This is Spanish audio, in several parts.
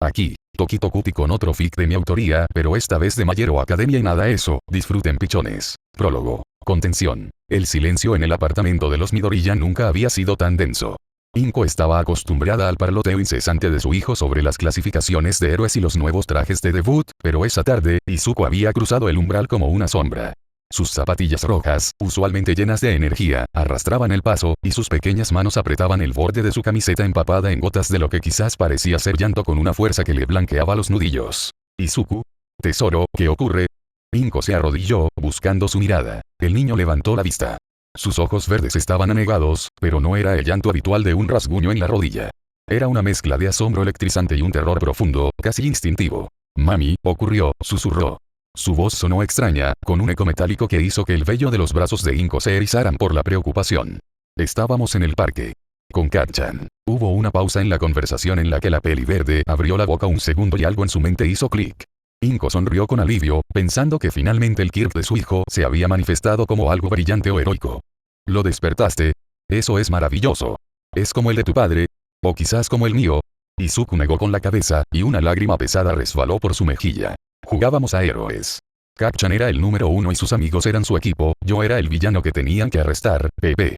Aquí, Tokitokuti con otro fic de mi autoría, pero esta vez de My Hero Academia y nada eso, disfruten pichones. Prólogo. Contención. El silencio en el apartamento de los Midoriya nunca había sido tan denso. Inko estaba acostumbrada al parloteo incesante de su hijo sobre las clasificaciones de héroes y los nuevos trajes de debut, pero esa tarde, Izuku había cruzado el umbral como una sombra. Sus zapatillas rojas, usualmente llenas de energía, arrastraban el paso, y sus pequeñas manos apretaban el borde de su camiseta empapada en gotas de lo que quizás parecía ser llanto con una fuerza que le blanqueaba los nudillos. Izuku. Tesoro, ¿qué ocurre? Inko se arrodilló, buscando su mirada. El niño levantó la vista. Sus ojos verdes estaban anegados, pero no era el llanto habitual de un rasguño en la rodilla. Era una mezcla de asombro electrizante y un terror profundo, casi instintivo. Mami, ocurrió, susurró. Su voz sonó extraña, con un eco metálico que hizo que el vello de los brazos de Inko se erizaran por la preocupación. Estábamos en el parque. Con Kacchan. Hubo una pausa en la conversación en la que la peli verde abrió la boca un segundo y algo en su mente hizo clic. Inko sonrió con alivio, pensando que finalmente el Kirk de su hijo se había manifestado como algo brillante o heroico. ¿Lo despertaste? Eso es maravilloso. ¿Es como el de tu padre? ¿O quizás como el mío? Izuku negó con la cabeza, y una lágrima pesada resbaló por su mejilla. Jugábamos a héroes. Kacchan era el número 1 y sus amigos eran su equipo, yo era el villano que tenían que arrestar,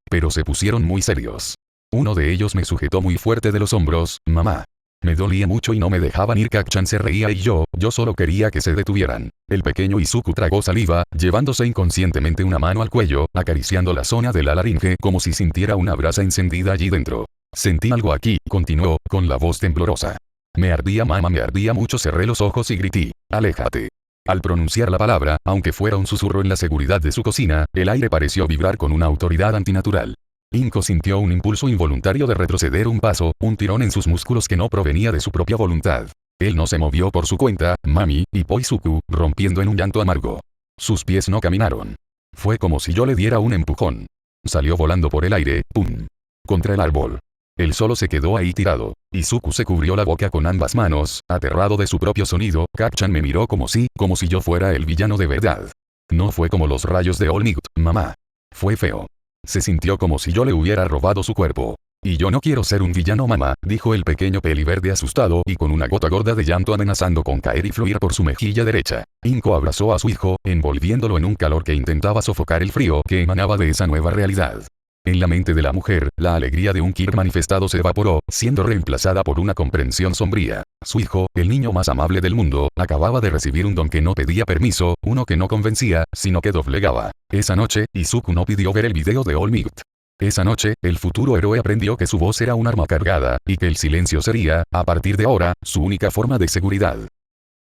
pero se pusieron muy serios. Uno de ellos me sujetó muy fuerte de los hombros, mamá. Me dolía mucho y no me dejaban ir. Kacchan se reía y yo solo quería que se detuvieran. El pequeño Izuku tragó saliva, llevándose inconscientemente una mano al cuello, acariciando la zona de la laringe como si sintiera una brasa encendida allí dentro. Sentí algo aquí, continuó, con la voz temblorosa. Me ardía mamá, me ardía mucho. Cerré los ojos y grité, aléjate. Al pronunciar la palabra, aunque fuera un susurro en la seguridad de su cocina, el aire pareció vibrar con una autoridad antinatural. Inko sintió un impulso involuntario de retroceder un paso, un tirón en sus músculos que no provenía de su propia voluntad. Él no se movió por su cuenta, mami, y Izuku, rompiendo en un llanto amargo. Sus pies no caminaron. Fue como si yo le diera un empujón. Salió volando por el aire, ¡pum! Contra el árbol. Él solo se quedó ahí tirado. Izuku se cubrió la boca con ambas manos, aterrado de su propio sonido. Kacchan me miró como si yo fuera el villano de verdad. No fue como los rayos de All Might, mamá. Fue feo. Se sintió como si yo le hubiera robado su cuerpo. Y yo no quiero ser un villano, mamá, dijo el pequeño peliverde asustado y con una gota gorda de llanto amenazando con caer y fluir por su mejilla derecha. Inko abrazó a su hijo, envolviéndolo en un calor que intentaba sofocar el frío que emanaba de esa nueva realidad. En la mente de la mujer, la alegría de un Kirk manifestado se evaporó, siendo reemplazada por una comprensión sombría. Su hijo, el niño más amable del mundo, acababa de recibir un don que no pedía permiso, uno que no convencía, sino que doblegaba. Esa noche, Izuku no pidió ver el video de All Might. Esa noche, el futuro héroe aprendió que su voz era un arma cargada, y que el silencio sería, a partir de ahora, su única forma de seguridad.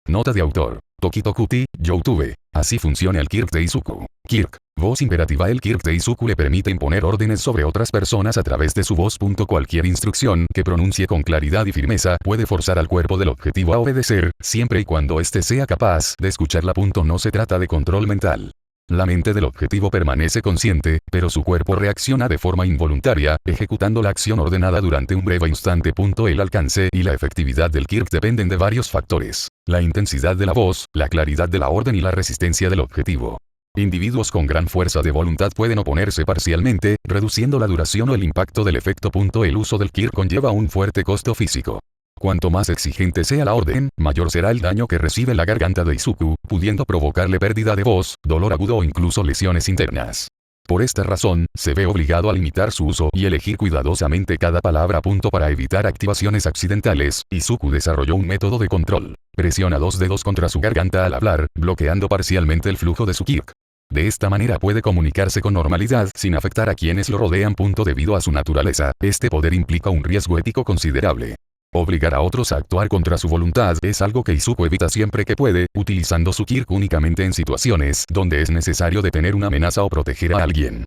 Nota de autor. Tokitokuti, YouTube. Así funciona el Kirk de Izuku. Kirk. Voz imperativa. El Kirk de Izuku le permite imponer órdenes sobre otras personas a través de su voz. Cualquier instrucción que pronuncie con claridad y firmeza puede forzar al cuerpo del objetivo a obedecer, siempre y cuando éste sea capaz de escucharla. No se trata de control mental. La mente del objetivo permanece consciente, pero su cuerpo reacciona de forma involuntaria, ejecutando la acción ordenada durante un breve instante. El alcance y la efectividad del Kirk dependen de varios factores: la intensidad de la voz, la claridad de la orden y la resistencia del objetivo. Individuos con gran fuerza de voluntad pueden oponerse parcialmente, reduciendo la duración o el impacto del efecto. El uso del Kirk conlleva un fuerte costo físico. Cuanto más exigente sea la orden, mayor será el daño que recibe la garganta de Izuku, pudiendo provocarle pérdida de voz, dolor agudo o incluso lesiones internas. Por esta razón, se ve obligado a limitar su uso y elegir cuidadosamente cada palabra. Para evitar activaciones accidentales, Izuku desarrolló un método de control. Presiona 2 dedos contra su garganta al hablar, bloqueando parcialmente el flujo de su Kirk. De esta manera puede comunicarse con normalidad sin afectar a quienes lo rodean. Debido a su naturaleza, este poder implica un riesgo ético considerable. Obligar a otros a actuar contra su voluntad es algo que Izuku evita siempre que puede, utilizando su Kirk únicamente en situaciones donde es necesario detener una amenaza o proteger a alguien.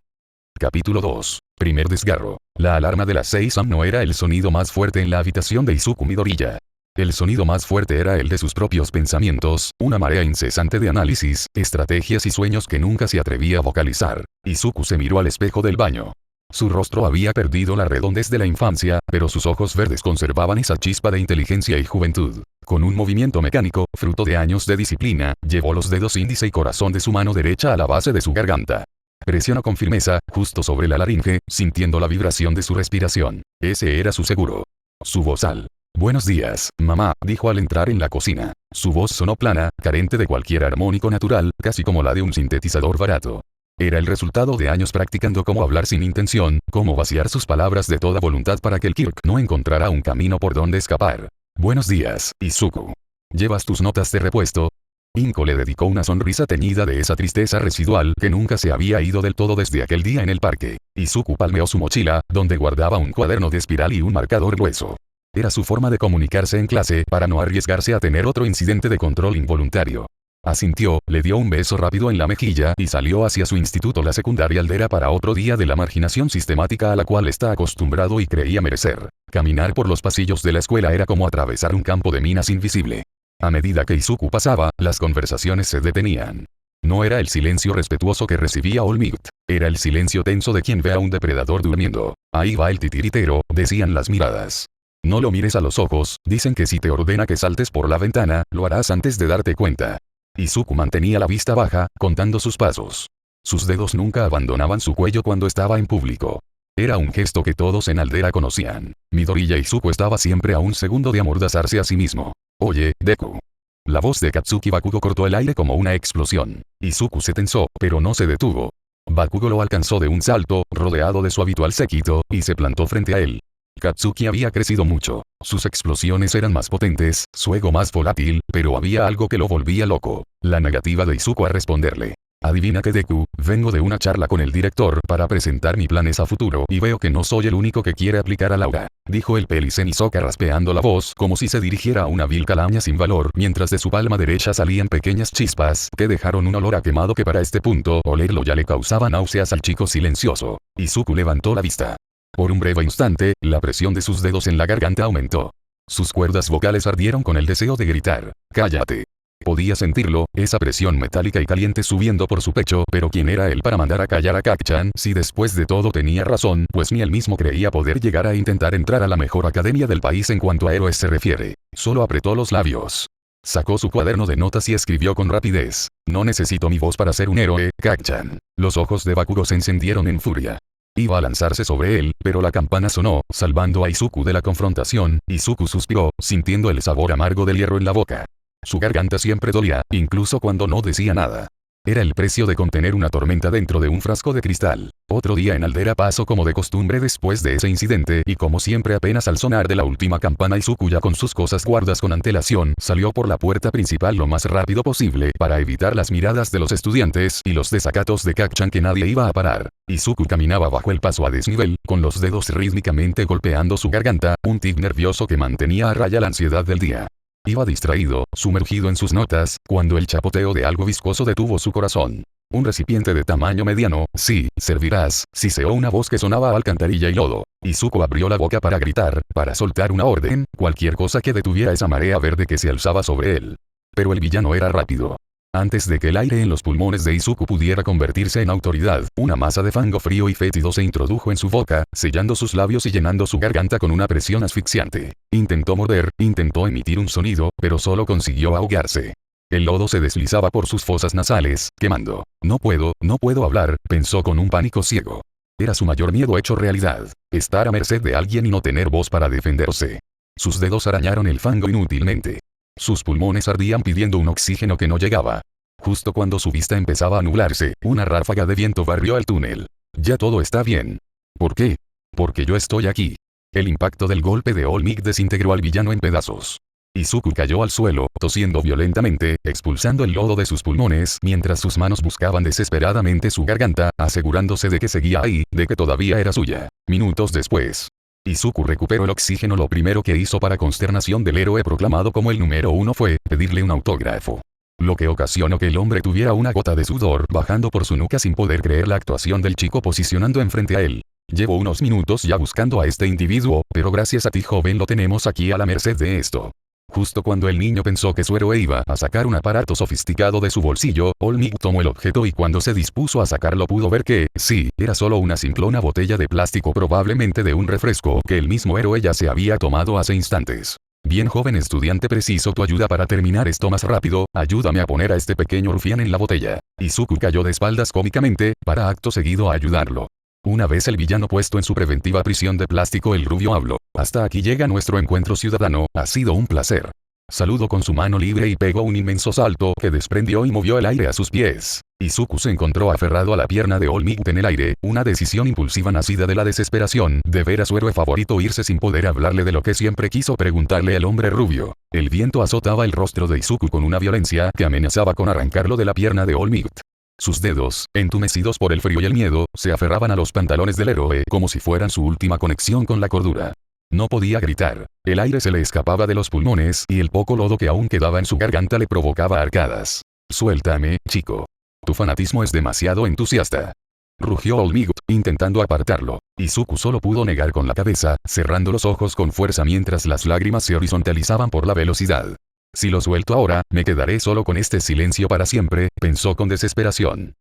Capítulo 2. Primer desgarro. La alarma de las 6 am no era el sonido más fuerte en la habitación de Izuku Midoriya. El sonido más fuerte era el de sus propios pensamientos, una marea incesante de análisis, estrategias y sueños que nunca se atrevía a vocalizar. Izuku se miró al espejo del baño. Su rostro había perdido la redondez de la infancia, pero sus ojos verdes conservaban esa chispa de inteligencia y juventud. Con un movimiento mecánico, fruto de años de disciplina, llevó los dedos índice y corazón de su mano derecha a la base de su garganta. Presionó con firmeza, justo sobre la laringe, sintiendo la vibración de su respiración. Ese era su seguro. Su bozal. Buenos días, mamá, dijo al entrar en la cocina. Su voz sonó plana, carente de cualquier armónico natural, casi como la de un sintetizador barato. Era el resultado de años practicando cómo hablar sin intención, cómo vaciar sus palabras de toda voluntad para que el Kirk no encontrara un camino por donde escapar. Buenos días, Izuku. ¿Llevas tus notas de repuesto? Inko le dedicó una sonrisa teñida de esa tristeza residual que nunca se había ido del todo desde aquel día en el parque. Izuku palmeó su mochila, donde guardaba un cuaderno de espiral y un marcador grueso. Era su forma de comunicarse en clase para no arriesgarse a tener otro incidente de control involuntario. Asintió, le dio un beso rápido en la mejilla y salió hacia su instituto. La secundaria aldera para otro día de la marginación sistemática a la cual está acostumbrado y creía merecer. Caminar por los pasillos de la escuela era como atravesar un campo de minas invisible. A medida que Izuku pasaba, las conversaciones se detenían. No era el silencio respetuoso que recibía All Might, era el silencio tenso de quien ve a un depredador durmiendo. Ahí va el titiritero, decían las miradas. No lo mires a los ojos, dicen que si te ordena que saltes por la ventana, lo harás antes de darte cuenta. Izuku mantenía la vista baja, contando sus pasos. Sus dedos nunca abandonaban su cuello cuando estaba en público. Era un gesto que todos en Aldera conocían. Midoriya Izuku estaba siempre a un segundo de amordazarse a sí mismo. Oye, Deku. La voz de Katsuki Bakugo cortó el aire como una explosión. Izuku se tensó, pero no se detuvo. Bakugo lo alcanzó de un salto, rodeado de su habitual séquito, y se plantó frente a él. Katsuki había crecido mucho. Sus explosiones eran más potentes, su ego más volátil, pero había algo que lo volvía loco. La negativa de Izuku a responderle. Adivina que Deku, vengo de una charla con el director para presentar mis planes a futuro y veo que no soy el único que quiere aplicar a Laura, dijo el Pelicen Hisoka raspeando la voz como si se dirigiera a una vil calaña sin valor mientras de su palma derecha salían pequeñas chispas que dejaron un olor a quemado que para este punto olerlo ya le causaba náuseas al chico silencioso. Izuku levantó la vista. Por un breve instante, la presión de sus dedos en la garganta aumentó. Sus cuerdas vocales ardieron con el deseo de gritar, «¡Cállate!». Podía sentirlo, esa presión metálica y caliente subiendo por su pecho, pero ¿quién era él para mandar a callar a Kacchan si después de todo tenía razón, pues ni él mismo creía poder llegar a intentar entrar a la mejor academia del país en cuanto a héroes se refiere? Solo apretó los labios. Sacó su cuaderno de notas y escribió con rapidez. No necesito mi voz para ser un héroe, Kacchan. Los ojos de Bakugo se encendieron en furia. Iba a lanzarse sobre él, pero la campana sonó, salvando a Izuku de la confrontación. Izuku suspiró, sintiendo el sabor amargo del hierro en la boca. Su garganta siempre dolía, incluso cuando no decía nada. Era el precio de contener una tormenta dentro de un frasco de cristal. Otro día en Aldera pasó como de costumbre después de ese incidente y como siempre apenas al sonar de la última campana Izuku ya con sus cosas guardadas con antelación salió por la puerta principal lo más rápido posible para evitar las miradas de los estudiantes y los desacatos de Kacchan que nadie iba a parar. Izuku caminaba bajo el paso a desnivel, con los dedos rítmicamente golpeando su garganta, un tic nervioso que mantenía a raya la ansiedad del día. Iba distraído, sumergido en sus notas, cuando el chapoteo de algo viscoso detuvo su corazón. Un recipiente de tamaño mediano, sí, servirás, siseó una voz que sonaba a alcantarilla y lodo. Izuku abrió la boca para gritar, para soltar una orden, cualquier cosa que detuviera esa marea verde que se alzaba sobre él. Pero el villano era rápido. Antes de que el aire en los pulmones de Izuku pudiera convertirse en autoridad, una masa de fango frío y fétido se introdujo en su boca, sellando sus labios y llenando su garganta con una presión asfixiante. Intentó morder, intentó emitir un sonido, pero solo consiguió ahogarse. El lodo se deslizaba por sus fosas nasales, quemando. No puedo hablar, pensó con un pánico ciego. Era su mayor miedo hecho realidad. Estar a merced de alguien y no tener voz para defenderse. Sus dedos arañaron el fango inútilmente. Sus pulmones ardían pidiendo un oxígeno que no llegaba. Justo cuando su vista empezaba a nublarse, una ráfaga de viento barrió el túnel. Ya todo está bien. ¿Por qué? Porque yo estoy aquí. El impacto del golpe de All Might desintegró al villano en pedazos. Izuku cayó al suelo, tosiendo violentamente, expulsando el lodo de sus pulmones mientras sus manos buscaban desesperadamente su garganta, asegurándose de que seguía ahí, de que todavía era suya. Minutos después. Izuku recuperó el oxígeno. Lo primero que hizo para consternación del héroe proclamado como el número 1 fue pedirle un autógrafo. Lo que ocasionó que el hombre tuviera una gota de sudor bajando por su nuca sin poder creer la actuación del chico posicionando enfrente a él. Llevo unos minutos ya buscando a este individuo, pero gracias a ti joven lo tenemos aquí a la merced de esto. Justo cuando el niño pensó que su héroe iba a sacar un aparato sofisticado de su bolsillo, All Might tomó el objeto y cuando se dispuso a sacarlo pudo ver que, sí, era solo una simplona botella de plástico probablemente de un refresco que el mismo héroe ya se había tomado hace instantes. Bien joven estudiante, preciso tu ayuda para terminar esto más rápido, ayúdame a poner a este pequeño rufián en la botella. Izuku cayó de espaldas cómicamente, para acto seguido a ayudarlo. Una vez el villano puesto en su preventiva prisión de plástico, el rubio habló. Hasta aquí llega nuestro encuentro ciudadano, ha sido un placer. Saludó con su mano libre y pegó un inmenso salto que desprendió y movió el aire a sus pies. Izuku se encontró aferrado a la pierna de All Might en el aire, una decisión impulsiva nacida de la desesperación de ver a su héroe favorito irse sin poder hablarle de lo que siempre quiso preguntarle al hombre rubio. El viento azotaba el rostro de Izuku con una violencia que amenazaba con arrancarlo de la pierna de All Might. Sus dedos, entumecidos por el frío y el miedo, se aferraban a los pantalones del héroe como si fueran su última conexión con la cordura. No podía gritar. El aire se le escapaba de los pulmones y el poco lodo que aún quedaba en su garganta le provocaba arcadas. Suéltame, chico. Tu fanatismo es demasiado entusiasta. Rugió All Might, intentando apartarlo. Izuku solo pudo negar con la cabeza, cerrando los ojos con fuerza mientras las lágrimas se horizontalizaban por la velocidad. Si lo suelto ahora, me quedaré solo con este silencio para siempre, pensó con desesperación.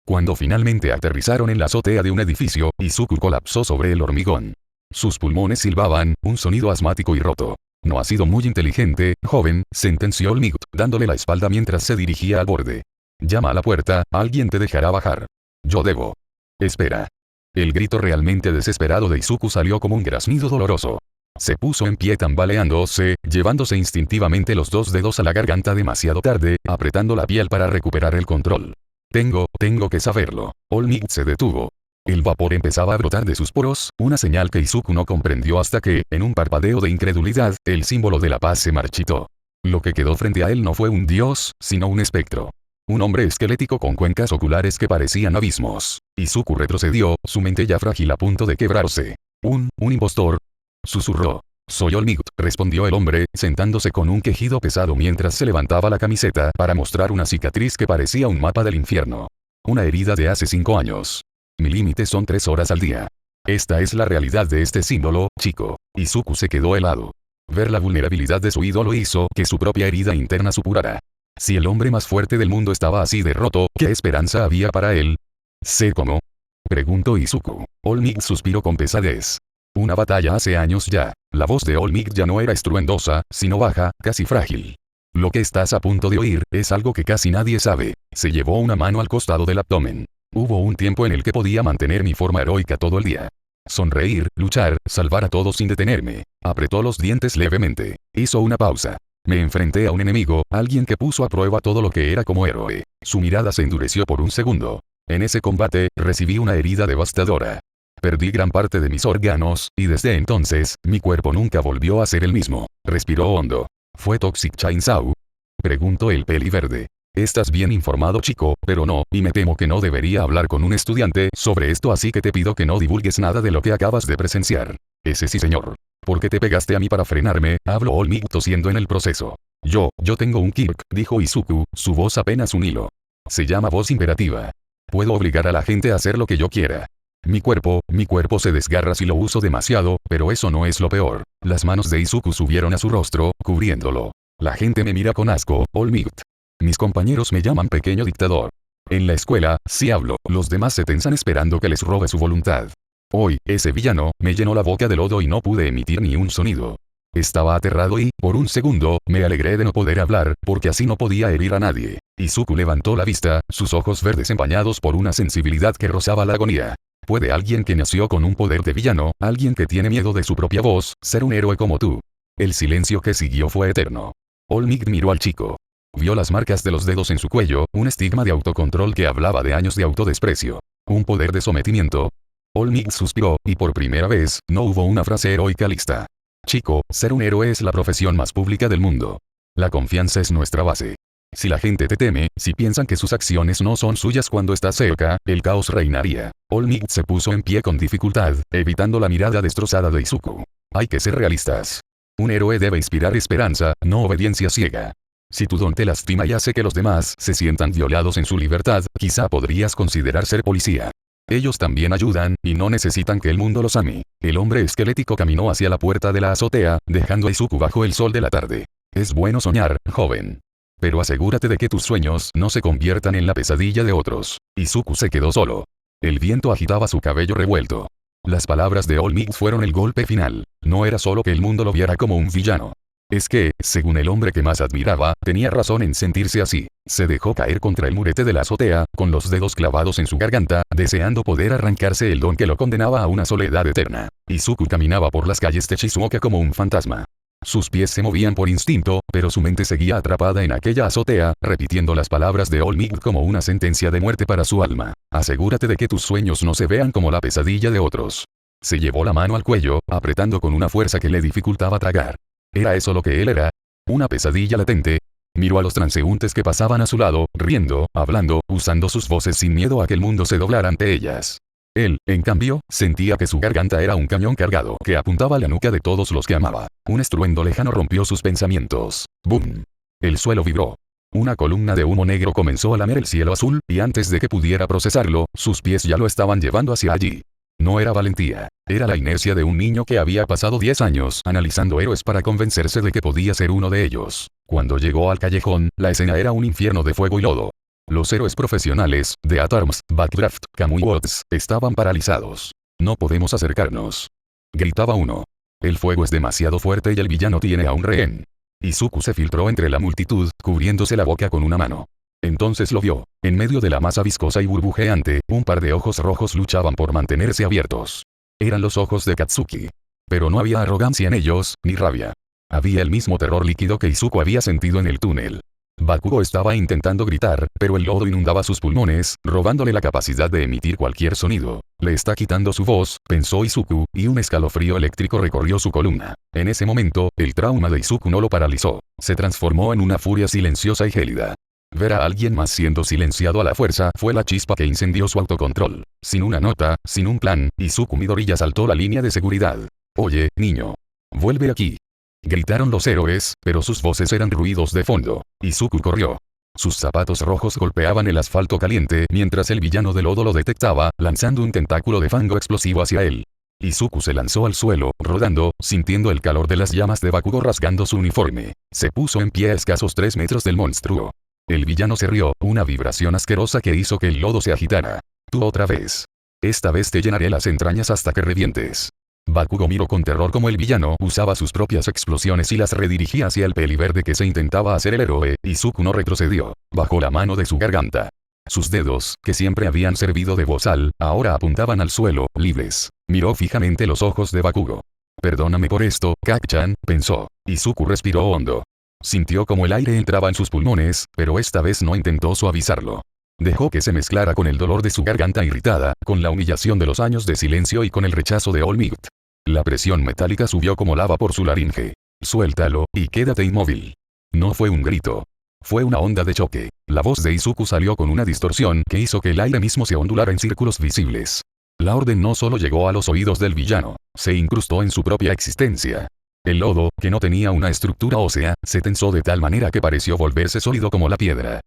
Cuando finalmente aterrizaron en la azotea de un edificio, Izuku colapsó sobre el hormigón. Sus pulmones silbaban, un sonido asmático y roto. No ha sido muy inteligente, joven, sentenció All Might, dándole la espalda mientras se dirigía al borde. Llama a la puerta, alguien te dejará bajar. Yo debo. Espera. El grito realmente desesperado de Izuku salió como un graznido doloroso. Se puso en pie tambaleándose, llevándose instintivamente los dos dedos a la garganta demasiado tarde, apretando la piel para recuperar el control. Tengo que saberlo. All Might se detuvo. El vapor empezaba a brotar de sus poros, una señal que Izuku no comprendió hasta que, en un parpadeo de incredulidad, el símbolo de la paz se marchitó. Lo que quedó frente a él no fue un dios, sino un espectro. Un hombre esquelético con cuencas oculares que parecían abismos. Izuku retrocedió, su mente ya frágil a punto de quebrarse. Un impostor. Susurró. Soy All Might, respondió el hombre, sentándose con un quejido pesado mientras se levantaba la camiseta para mostrar una cicatriz que parecía un mapa del infierno. Una herida de hace 5 años. Mi límite son 3 horas al día. Esta es la realidad de este símbolo, chico. Izuku se quedó helado. Ver la vulnerabilidad de su ídolo hizo que su propia herida interna supurara. Si el hombre más fuerte del mundo estaba así de roto, ¿qué esperanza había para él? ¿Sé cómo? Preguntó Izuku. All Might suspiró con pesadez. Una batalla hace años ya. La voz de All Might ya no era estruendosa, sino baja, casi frágil. Lo que estás a punto de oír es algo que casi nadie sabe. Se llevó una mano al costado del abdomen. Hubo un tiempo en el que podía mantener mi forma heroica todo el día. Sonreír, luchar, salvar a todos sin detenerme. Apretó los dientes levemente. Hizo una pausa. Me enfrenté a un enemigo, alguien que puso a prueba todo lo que era como héroe. Su mirada se endureció por un segundo. En ese combate, recibí una herida devastadora. Perdí gran parte de mis órganos, y desde entonces, mi cuerpo nunca volvió a ser el mismo. Respiró hondo. ¿Fue Toxic Chainsaw? Preguntó el peliverde. Estás bien informado, chico, pero no, y me temo que no debería hablar con un estudiante sobre esto, así que te pido que no divulgues nada de lo que acabas de presenciar. Ese sí, señor. ¿Por qué te pegaste a mí para frenarme? Habló All Might tosiendo en el proceso. Yo tengo un quirk, dijo Izuku, su voz apenas un hilo. Se llama voz imperativa. Puedo obligar a la gente a hacer lo que yo quiera. Mi cuerpo se desgarra si lo uso demasiado, pero eso no es lo peor. Las manos de Izuku subieron a su rostro, cubriéndolo. La gente me mira con asco, All Might. Mis compañeros me llaman pequeño dictador. En la escuela, si hablo, los demás se tensan esperando que les robe su voluntad. Hoy, ese villano, me llenó la boca de lodo y no pude emitir ni un sonido. Estaba aterrado y, por un segundo, me alegré de no poder hablar, porque así no podía herir a nadie. Izuku levantó la vista, sus ojos verdes empañados por una sensibilidad que rozaba la agonía. ¿Puede alguien que nació con un poder de villano, alguien que tiene miedo de su propia voz, ser un héroe como tú? El silencio que siguió fue eterno. All Might miró al chico. Vio las marcas de los dedos en su cuello, un estigma de autocontrol que hablaba de años de autodesprecio. Un poder de sometimiento. All Might suspiró, y por primera vez, no hubo una frase heroica lista. Chico, ser un héroe es la profesión más pública del mundo. La confianza es nuestra base. Si la gente te teme, si piensan que sus acciones no son suyas cuando estás cerca, el caos reinaría. All Might se puso en pie con dificultad, evitando la mirada destrozada de Izuku. Hay que ser realistas. Un héroe debe inspirar esperanza, no obediencia ciega. Si tu don te lastima y hace que los demás se sientan violados en su libertad, quizá podrías considerar ser policía. Ellos también ayudan, y no necesitan que el mundo los ame. El hombre esquelético caminó hacia la puerta de la azotea, dejando a Izuku bajo el sol de la tarde. Es bueno soñar, joven. Pero asegúrate de que tus sueños no se conviertan en la pesadilla de otros. Izuku se quedó solo. El viento agitaba su cabello revuelto. Las palabras de All Might fueron el golpe final. No era solo que el mundo lo viera como un villano. Es que, según el hombre que más admiraba, tenía razón en sentirse así. Se dejó caer contra el murete de la azotea, con los dedos clavados en su garganta, deseando poder arrancarse el don que lo condenaba a una soledad eterna. Izuku caminaba por las calles de Shizuoka como un fantasma. Sus pies se movían por instinto, pero su mente seguía atrapada en aquella azotea, repitiendo las palabras de All Might como una sentencia de muerte para su alma. Asegúrate de que tus sueños no se vean como la pesadilla de otros. Se llevó la mano al cuello, apretando con una fuerza que le dificultaba tragar. ¿Era eso lo que él era? ¿Una pesadilla latente? Miró a los transeúntes que pasaban a su lado, riendo, hablando, usando sus voces sin miedo a que el mundo se doblara ante ellas. Él, en cambio, sentía que su garganta era un cañón cargado que apuntaba a la nuca de todos los que amaba. Un estruendo lejano rompió sus pensamientos. ¡Bum! El suelo vibró. Una columna de humo negro comenzó a lamer el cielo azul, y antes de que pudiera procesarlo, sus pies ya lo estaban llevando hacia allí. No era valentía, era la inercia de un niño que había pasado 10 años analizando héroes para convencerse de que podía ser uno de ellos. Cuando llegó al callejón, la escena era un infierno de fuego y lodo. Los héroes profesionales, de Atarms, Backdraft, Kamui Woods, estaban paralizados. No podemos acercarnos. Gritaba uno. El fuego es demasiado fuerte y el villano tiene a un rehén. Izuku se filtró entre la multitud, cubriéndose la boca con una mano. Entonces lo vio. En medio de la masa viscosa y burbujeante, un par de ojos rojos luchaban por mantenerse abiertos. Eran los ojos de Katsuki. Pero no había arrogancia en ellos, ni rabia. Había el mismo terror líquido que Izuku había sentido en el túnel. Bakugo estaba intentando gritar, pero el lodo inundaba sus pulmones, robándole la capacidad de emitir cualquier sonido. Le está quitando su voz, pensó Izuku, y un escalofrío eléctrico recorrió su columna. En ese momento, el trauma de Izuku no lo paralizó. Se transformó en una furia silenciosa y gélida. Ver a alguien más siendo silenciado a la fuerza fue la chispa que incendió su autocontrol. Sin una nota, sin un plan, Izuku Midoriya saltó la línea de seguridad. Oye, niño. Vuelve aquí. Gritaron los héroes, pero sus voces eran ruidos de fondo. Izuku corrió. Sus zapatos rojos golpeaban el asfalto caliente mientras el villano de lodo lo detectaba, lanzando un tentáculo de fango explosivo hacia él. Izuku se lanzó al suelo, rodando, sintiendo el calor de las llamas de Bakugo rasgando su uniforme. Se puso en pie a escasos 3 metros del monstruo. El villano se rió, una vibración asquerosa que hizo que el lodo se agitara. Tú otra vez. Esta vez te llenaré las entrañas hasta que revientes. Bakugo miró con terror como el villano usaba sus propias explosiones y las redirigía hacia el peliverde que se intentaba hacer el héroe. Izuku no retrocedió. Bajó la mano de su garganta. Sus dedos, que siempre habían servido de bozal, ahora apuntaban al suelo, libres. Miró fijamente los ojos de Bakugo. Perdóname por esto, Kak-chan, pensó. Izuku respiró hondo. Sintió como el aire entraba en sus pulmones, pero esta vez no intentó suavizarlo. Dejó que se mezclara con el dolor de su garganta irritada, con la humillación de los años de silencio y con el rechazo de All Might. La presión metálica subió como lava por su laringe. Suéltalo, y quédate inmóvil. No fue un grito. Fue una onda de choque. La voz de Izuku salió con una distorsión que hizo que el aire mismo se ondulara en círculos visibles. La orden no solo llegó a los oídos del villano, se incrustó en su propia existencia. El lodo, que no tenía una estructura ósea, se tensó de tal manera que pareció volverse sólido como la piedra.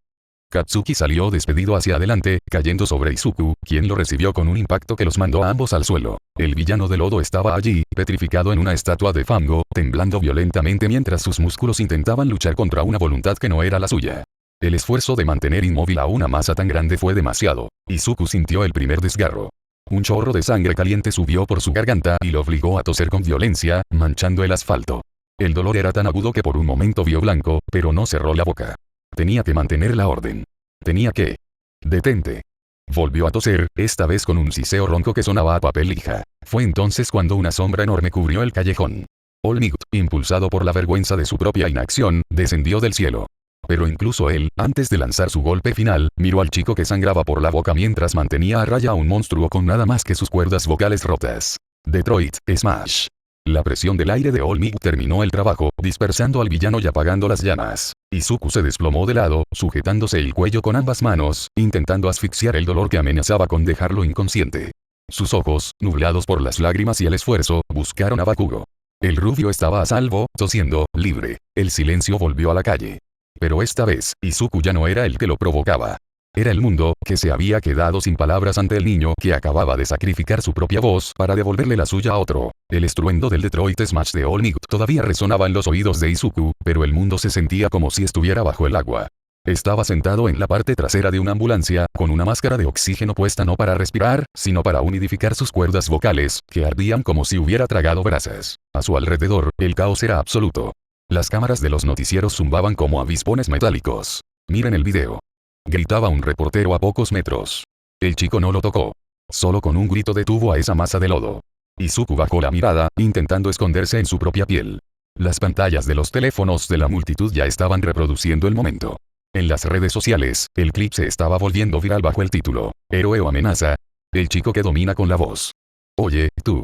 Katsuki salió despedido hacia adelante, cayendo sobre Izuku, quien lo recibió con un impacto que los mandó a ambos al suelo. El villano de lodo estaba allí, petrificado en una estatua de fango, temblando violentamente mientras sus músculos intentaban luchar contra una voluntad que no era la suya. El esfuerzo de mantener inmóvil a una masa tan grande fue demasiado. Izuku sintió el primer desgarro. Un chorro de sangre caliente subió por su garganta y lo obligó a toser con violencia, manchando el asfalto. El dolor era tan agudo que por un momento vio blanco, pero no cerró la boca. Tenía que mantener la orden. Tenía que... Detente. Volvió a toser, esta vez con un siseo ronco que sonaba a papel lija. Fue entonces cuando una sombra enorme cubrió el callejón. All Might, impulsado por la vergüenza de su propia inacción, descendió del cielo. Pero incluso él, antes de lanzar su golpe final, miró al chico que sangraba por la boca mientras mantenía a raya a un monstruo con nada más que sus cuerdas vocales rotas. Detroit, Smash. La presión del aire de All Might terminó el trabajo, dispersando al villano y apagando las llamas. Izuku se desplomó de lado, sujetándose el cuello con ambas manos, intentando asfixiar el dolor que amenazaba con dejarlo inconsciente. Sus ojos, nublados por las lágrimas y el esfuerzo, buscaron a Bakugo. El rubio estaba a salvo, tosiendo, libre. El silencio volvió a la calle. Pero esta vez, Izuku ya no era el que lo provocaba. Era el mundo, que se había quedado sin palabras ante el niño que acababa de sacrificar su propia voz para devolverle la suya a otro. El estruendo del Detroit Smash de All Might todavía resonaba en los oídos de Izuku, pero el mundo se sentía como si estuviera bajo el agua. Estaba sentado en la parte trasera de una ambulancia, con una máscara de oxígeno puesta no para respirar, sino para humidificar sus cuerdas vocales, que ardían como si hubiera tragado brasas. A su alrededor, el caos era absoluto. Las cámaras de los noticieros zumbaban como avispones metálicos. Miren el video. Gritaba un reportero a pocos metros. El chico no lo tocó. Solo con un grito detuvo a esa masa de lodo. Izuku bajó la mirada, intentando esconderse en su propia piel. Las pantallas de los teléfonos de la multitud ya estaban reproduciendo el momento. En las redes sociales, el clip se estaba volviendo viral bajo el título «Héroe o amenaza». El chico que domina con la voz. «Oye, tú».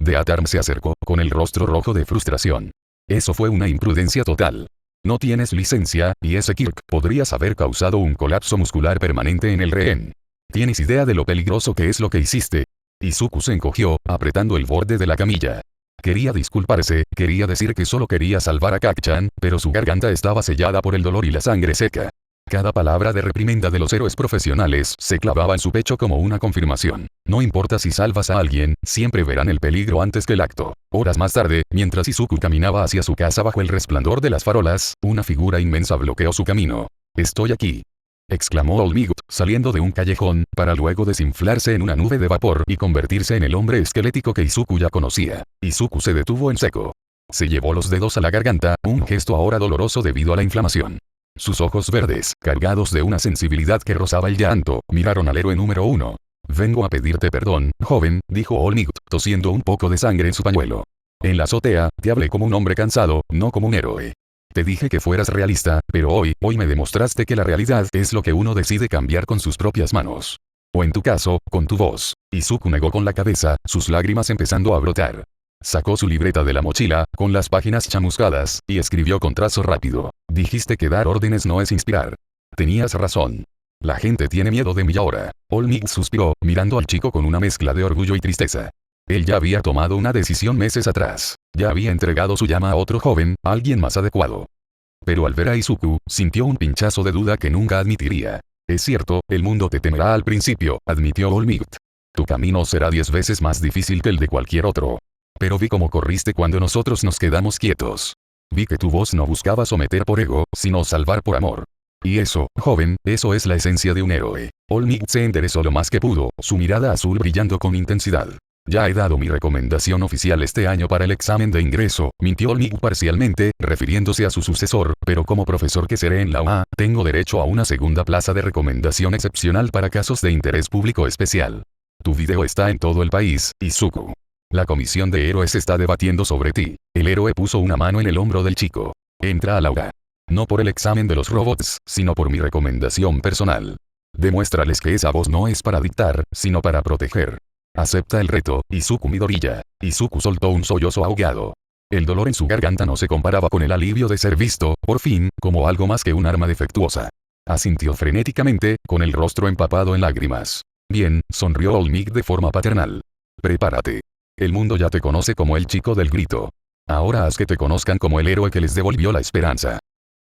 The Atarm se acercó, con el rostro rojo de frustración. Eso fue una imprudencia total. No tienes licencia, y ese Kirk podrías haber causado un colapso muscular permanente en el rehén. ¿Tienes idea de lo peligroso que es lo que hiciste? Izuku se encogió, apretando el borde de la camilla. Quería disculparse, quería decir que solo quería salvar a Kak-chan, pero su garganta estaba sellada por el dolor y la sangre seca. Cada palabra de reprimenda de los héroes profesionales se clavaba en su pecho como una confirmación. No importa si salvas a alguien, siempre verán el peligro antes que el acto. Horas más tarde, mientras Izuku caminaba hacia su casa bajo el resplandor de las farolas, una figura inmensa bloqueó su camino. «Estoy aquí», exclamó Olmigut, saliendo de un callejón, para luego desinflarse en una nube de vapor y convertirse en el hombre esquelético que Izuku ya conocía. Izuku se detuvo en seco. Se llevó los dedos a la garganta, un gesto ahora doloroso debido a la inflamación. Sus ojos verdes, cargados de una sensibilidad que rozaba el llanto, miraron al héroe número 1. «Vengo a pedirte perdón, joven», dijo Olmigut, tosiendo un poco de sangre en su pañuelo. «En la azotea, te hablé como un hombre cansado, no como un héroe. Te dije que fueras realista, pero hoy me demostraste que la realidad es lo que uno decide cambiar con sus propias manos. O en tu caso, con tu voz». Izuku negó con la cabeza, sus lágrimas empezando a brotar. Sacó su libreta de la mochila, con las páginas chamuscadas, y escribió con trazo rápido. «Dijiste que dar órdenes no es inspirar. Tenías razón. La gente tiene miedo de mí ahora». Olmigut suspiró, mirando al chico con una mezcla de orgullo y tristeza. Él ya había tomado una decisión meses atrás. Ya había entregado su llama a otro joven, alguien más adecuado. Pero al ver a Izuku, sintió un pinchazo de duda que nunca admitiría. «Es cierto, el mundo te temerá al principio», admitió Olmigut. «Tu camino será 10 veces más difícil que el de cualquier otro. Pero vi cómo corriste cuando nosotros nos quedamos quietos. Vi que tu voz no buscaba someter por ego, sino salvar por amor. Y eso, joven, eso es la esencia de un héroe». Olmigut se enderezó lo más que pudo, su mirada azul brillando con intensidad. «Ya he dado mi recomendación oficial este año para el examen de ingreso», mintió Olmigut parcialmente, refiriéndose a su sucesor, «pero como profesor que seré en la UA, tengo derecho a una segunda plaza de recomendación excepcional para casos de interés público especial. Tu video está en todo el país, Izuku. La comisión de héroes está debatiendo sobre ti». El héroe puso una mano en el hombro del chico. «Entra a la UA. No por el examen de los robots, sino por mi recomendación personal. Demuéstrales que esa voz no es para dictar, sino para proteger. Acepta el reto, Izuku Midoriya». Izuku soltó un sollozo ahogado. El dolor en su garganta no se comparaba con el alivio de ser visto, por fin, como algo más que un arma defectuosa. Asintió frenéticamente, con el rostro empapado en lágrimas. «Bien», sonrió Olmigut de forma paternal. «Prepárate. El mundo ya te conoce como el chico del grito. Ahora haz que te conozcan como el héroe que les devolvió la esperanza».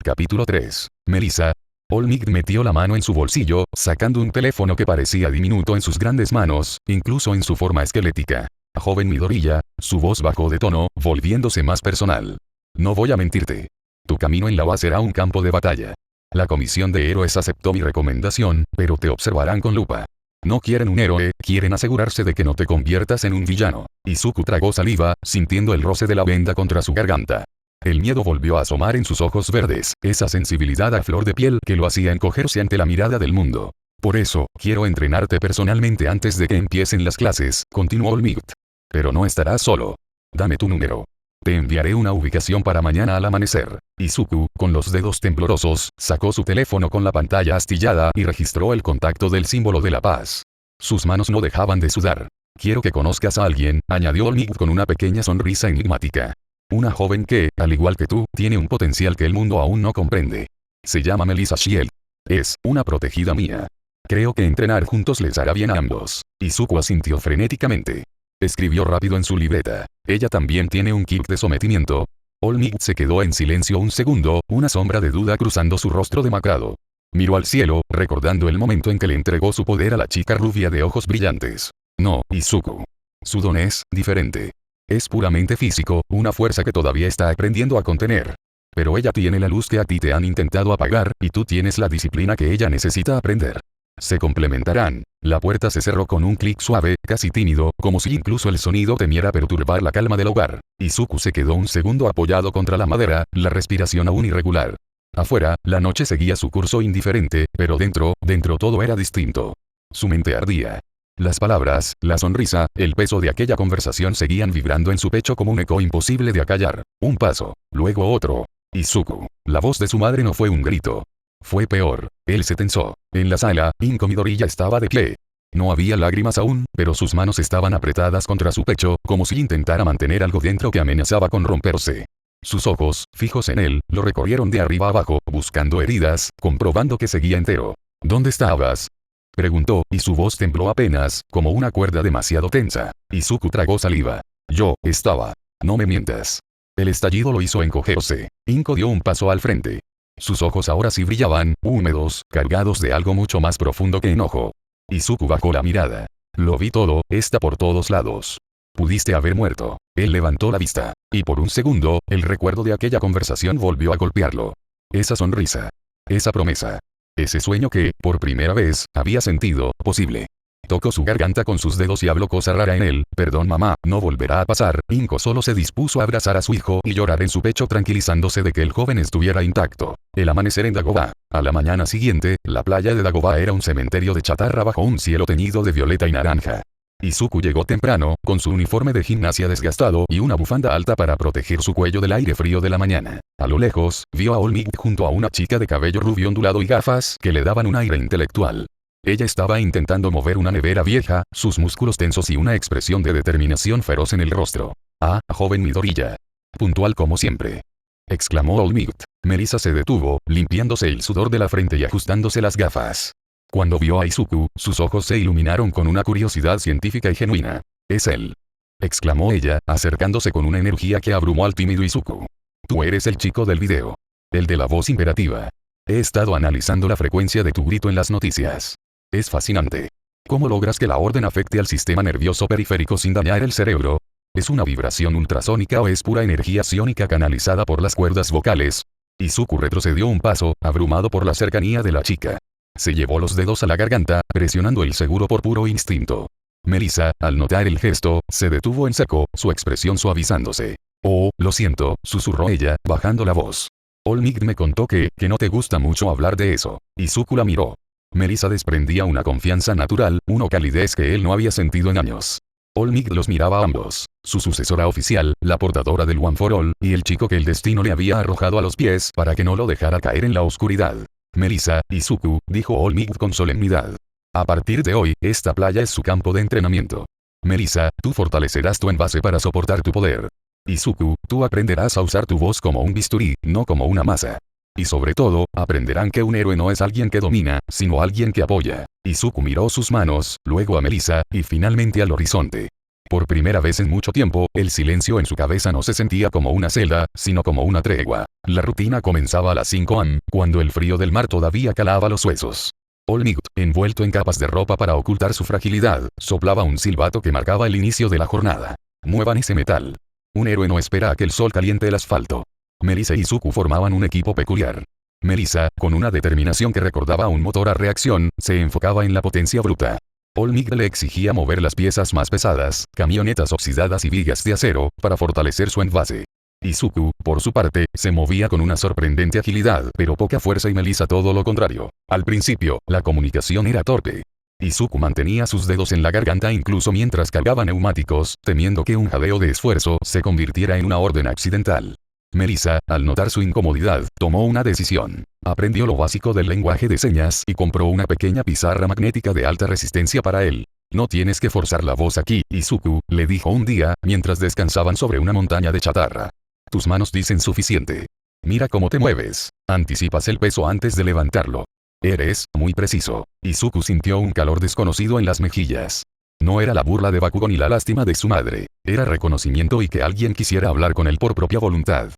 Capítulo 3. Melissa. Olmigut metió la mano en su bolsillo, sacando un teléfono que parecía diminuto en sus grandes manos, incluso en su forma esquelética. «Joven Midoriya», su voz bajó de tono, volviéndose más personal. «No voy a mentirte. Tu camino en la UA será un campo de batalla. La comisión de héroes aceptó mi recomendación, pero te observarán con lupa. No quieren un héroe, quieren asegurarse de que no te conviertas en un villano». Izuku tragó saliva, sintiendo el roce de la venda contra su garganta. El miedo volvió a asomar en sus ojos verdes, esa sensibilidad a flor de piel que lo hacía encogerse ante la mirada del mundo. «Por eso, quiero entrenarte personalmente antes de que empiecen las clases», continuó Olmigut. «Pero no estarás solo. Dame tu número. Te enviaré una ubicación para mañana al amanecer». Izuku, con los dedos temblorosos, sacó su teléfono con la pantalla astillada y registró el contacto del símbolo de la paz. Sus manos no dejaban de sudar. «Quiero que conozcas a alguien», añadió Olmigut con una pequeña sonrisa enigmática. «Una joven que, al igual que tú, tiene un potencial que el mundo aún no comprende. Se llama Melissa Shield. Es una protegida mía. Creo que entrenar juntos les hará bien a ambos». Izuku asintió frenéticamente. Escribió rápido en su libreta. «Ella también tiene un kit de sometimiento». Olmigut se quedó en silencio un segundo, una sombra de duda cruzando su rostro demacrado. Miró al cielo, recordando el momento en que le entregó su poder a la chica rubia de ojos brillantes. «No, Izuku. Su don es diferente. Es puramente físico, una fuerza que todavía está aprendiendo a contener. Pero ella tiene la luz que a ti te han intentado apagar, y tú tienes la disciplina que ella necesita aprender. Se complementarán. La puerta se cerró con un clic suave, casi tímido, como si incluso el sonido temiera perturbar la calma del hogar. Izuku se quedó un segundo apoyado contra la madera, la respiración aún irregular. Afuera, la noche seguía su curso indiferente, pero dentro todo era distinto. Su mente ardía. Las palabras, la sonrisa, el peso de aquella conversación seguían vibrando en su pecho como un eco imposible de acallar. Un paso, luego otro. Izuku. La voz de su madre no fue un grito. Fue peor. Él se tensó. En la sala, Inko Midoriya estaba de pie. No había lágrimas aún, pero sus manos estaban apretadas contra su pecho, como si intentara mantener algo dentro que amenazaba con romperse. Sus ojos, fijos en él, lo recorrieron de arriba abajo, buscando heridas, comprobando que seguía entero. ¿Dónde estabas?, preguntó, y su voz tembló apenas, como una cuerda demasiado tensa. Izuku tragó saliva. Yo estaba. No me mientas. El estallido lo hizo encogerse. Inko dio un paso al frente. Sus ojos ahora sí brillaban, húmedos, cargados de algo mucho más profundo que enojo. Izuku bajó la mirada. Lo vi todo, está por todos lados. Pudiste haber muerto. Él levantó la vista. Y por un segundo, el recuerdo de aquella conversación volvió a golpearlo. Esa sonrisa. Esa promesa. Ese sueño que, por primera vez, había sentido posible. Tocó su garganta con sus dedos y habló cosa rara en él. Perdón mamá, no volverá a pasar. Inko solo se dispuso a abrazar a su hijo y llorar en su pecho tranquilizándose de que el joven estuviera intacto. El amanecer en Dagobah. A la mañana siguiente, la playa de Dagobah era un cementerio de chatarra bajo un cielo teñido de violeta y naranja. Izuku llegó temprano, con su uniforme de gimnasia desgastado y una bufanda alta para proteger su cuello del aire frío de la mañana. A lo lejos, vio a Olmig junto a una chica de cabello rubio ondulado y gafas que le daban un aire intelectual. Ella estaba intentando mover una nevera vieja, sus músculos tensos y una expresión de determinación feroz en el rostro. Ah, joven Midoriya. Puntual como siempre, exclamó Olmig. Melissa se detuvo, limpiándose el sudor de la frente y ajustándose las gafas. Cuando vio a Izuku, sus ojos se iluminaron con una curiosidad científica y genuina. Es él, exclamó ella, acercándose con una energía que abrumó al tímido Izuku. Tú eres el chico del video. El de la voz imperativa. He estado analizando la frecuencia de tu grito en las noticias. Es fascinante. ¿Cómo logras que la orden afecte al sistema nervioso periférico sin dañar el cerebro? ¿Es una vibración ultrasónica o es pura energía psiónica canalizada por las cuerdas vocales? Izuku retrocedió un paso, abrumado por la cercanía de la chica. Se llevó los dedos a la garganta, presionando el seguro por puro instinto. Melissa, al notar el gesto, se detuvo en seco, su expresión suavizándose. Oh, lo siento, susurró ella, bajando la voz. Olmig me contó que no te gusta mucho hablar de eso. Izuku la miró. Melissa desprendía una confianza natural, una calidez que él no había sentido en años. Olmig los miraba a ambos. Su sucesora oficial, la portadora del One for All, y el chico que el destino le había arrojado a los pies para que no lo dejara caer en la oscuridad. Melissa, Izuku, dijo Olmig con solemnidad. A partir de hoy, esta playa es su campo de entrenamiento. Melissa, tú fortalecerás tu envase para soportar tu poder. Izuku, tú aprenderás a usar tu voz como un bisturí, no como una masa. Y sobre todo, aprenderán que un héroe no es alguien que domina, sino alguien que apoya. Izuku miró sus manos, luego a Melissa, y finalmente al horizonte. Por primera vez en mucho tiempo, el silencio en su cabeza no se sentía como una celda, sino como una tregua. La rutina comenzaba a las 5 am, cuando el frío del mar todavía calaba los huesos. Olmig, envuelto en capas de ropa para ocultar su fragilidad, soplaba un silbato que marcaba el inicio de la jornada. Muevan ese metal. Un héroe no espera a que el sol caliente el asfalto. Melissa y Izuku formaban un equipo peculiar. Melissa, con una determinación que recordaba un motor a reacción, se enfocaba en la potencia bruta. Olmig le exigía mover las piezas más pesadas, camionetas oxidadas y vigas de acero, para fortalecer su envase. Izuku, por su parte, se movía con una sorprendente agilidad, pero poca fuerza y Melissa todo lo contrario. Al principio, la comunicación era torpe. Izuku mantenía sus dedos en la garganta incluso mientras cargaba neumáticos, temiendo que un jadeo de esfuerzo se convirtiera en una orden accidental. Melissa, al notar su incomodidad, tomó una decisión. Aprendió lo básico del lenguaje de señas y compró una pequeña pizarra magnética de alta resistencia para él. No tienes que forzar la voz aquí, Izuku, le dijo un día, mientras descansaban sobre una montaña de chatarra. Tus manos dicen suficiente. Mira cómo te mueves. Anticipas el peso antes de levantarlo. Eres muy preciso. Izuku sintió un calor desconocido en las mejillas. No era la burla de Bakugo ni la lástima de su madre. Era reconocimiento y que alguien quisiera hablar con él por propia voluntad.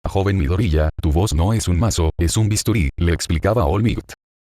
Joven Midoriya, tu voz no es un mazo, es un bisturí, le explicaba Olmig.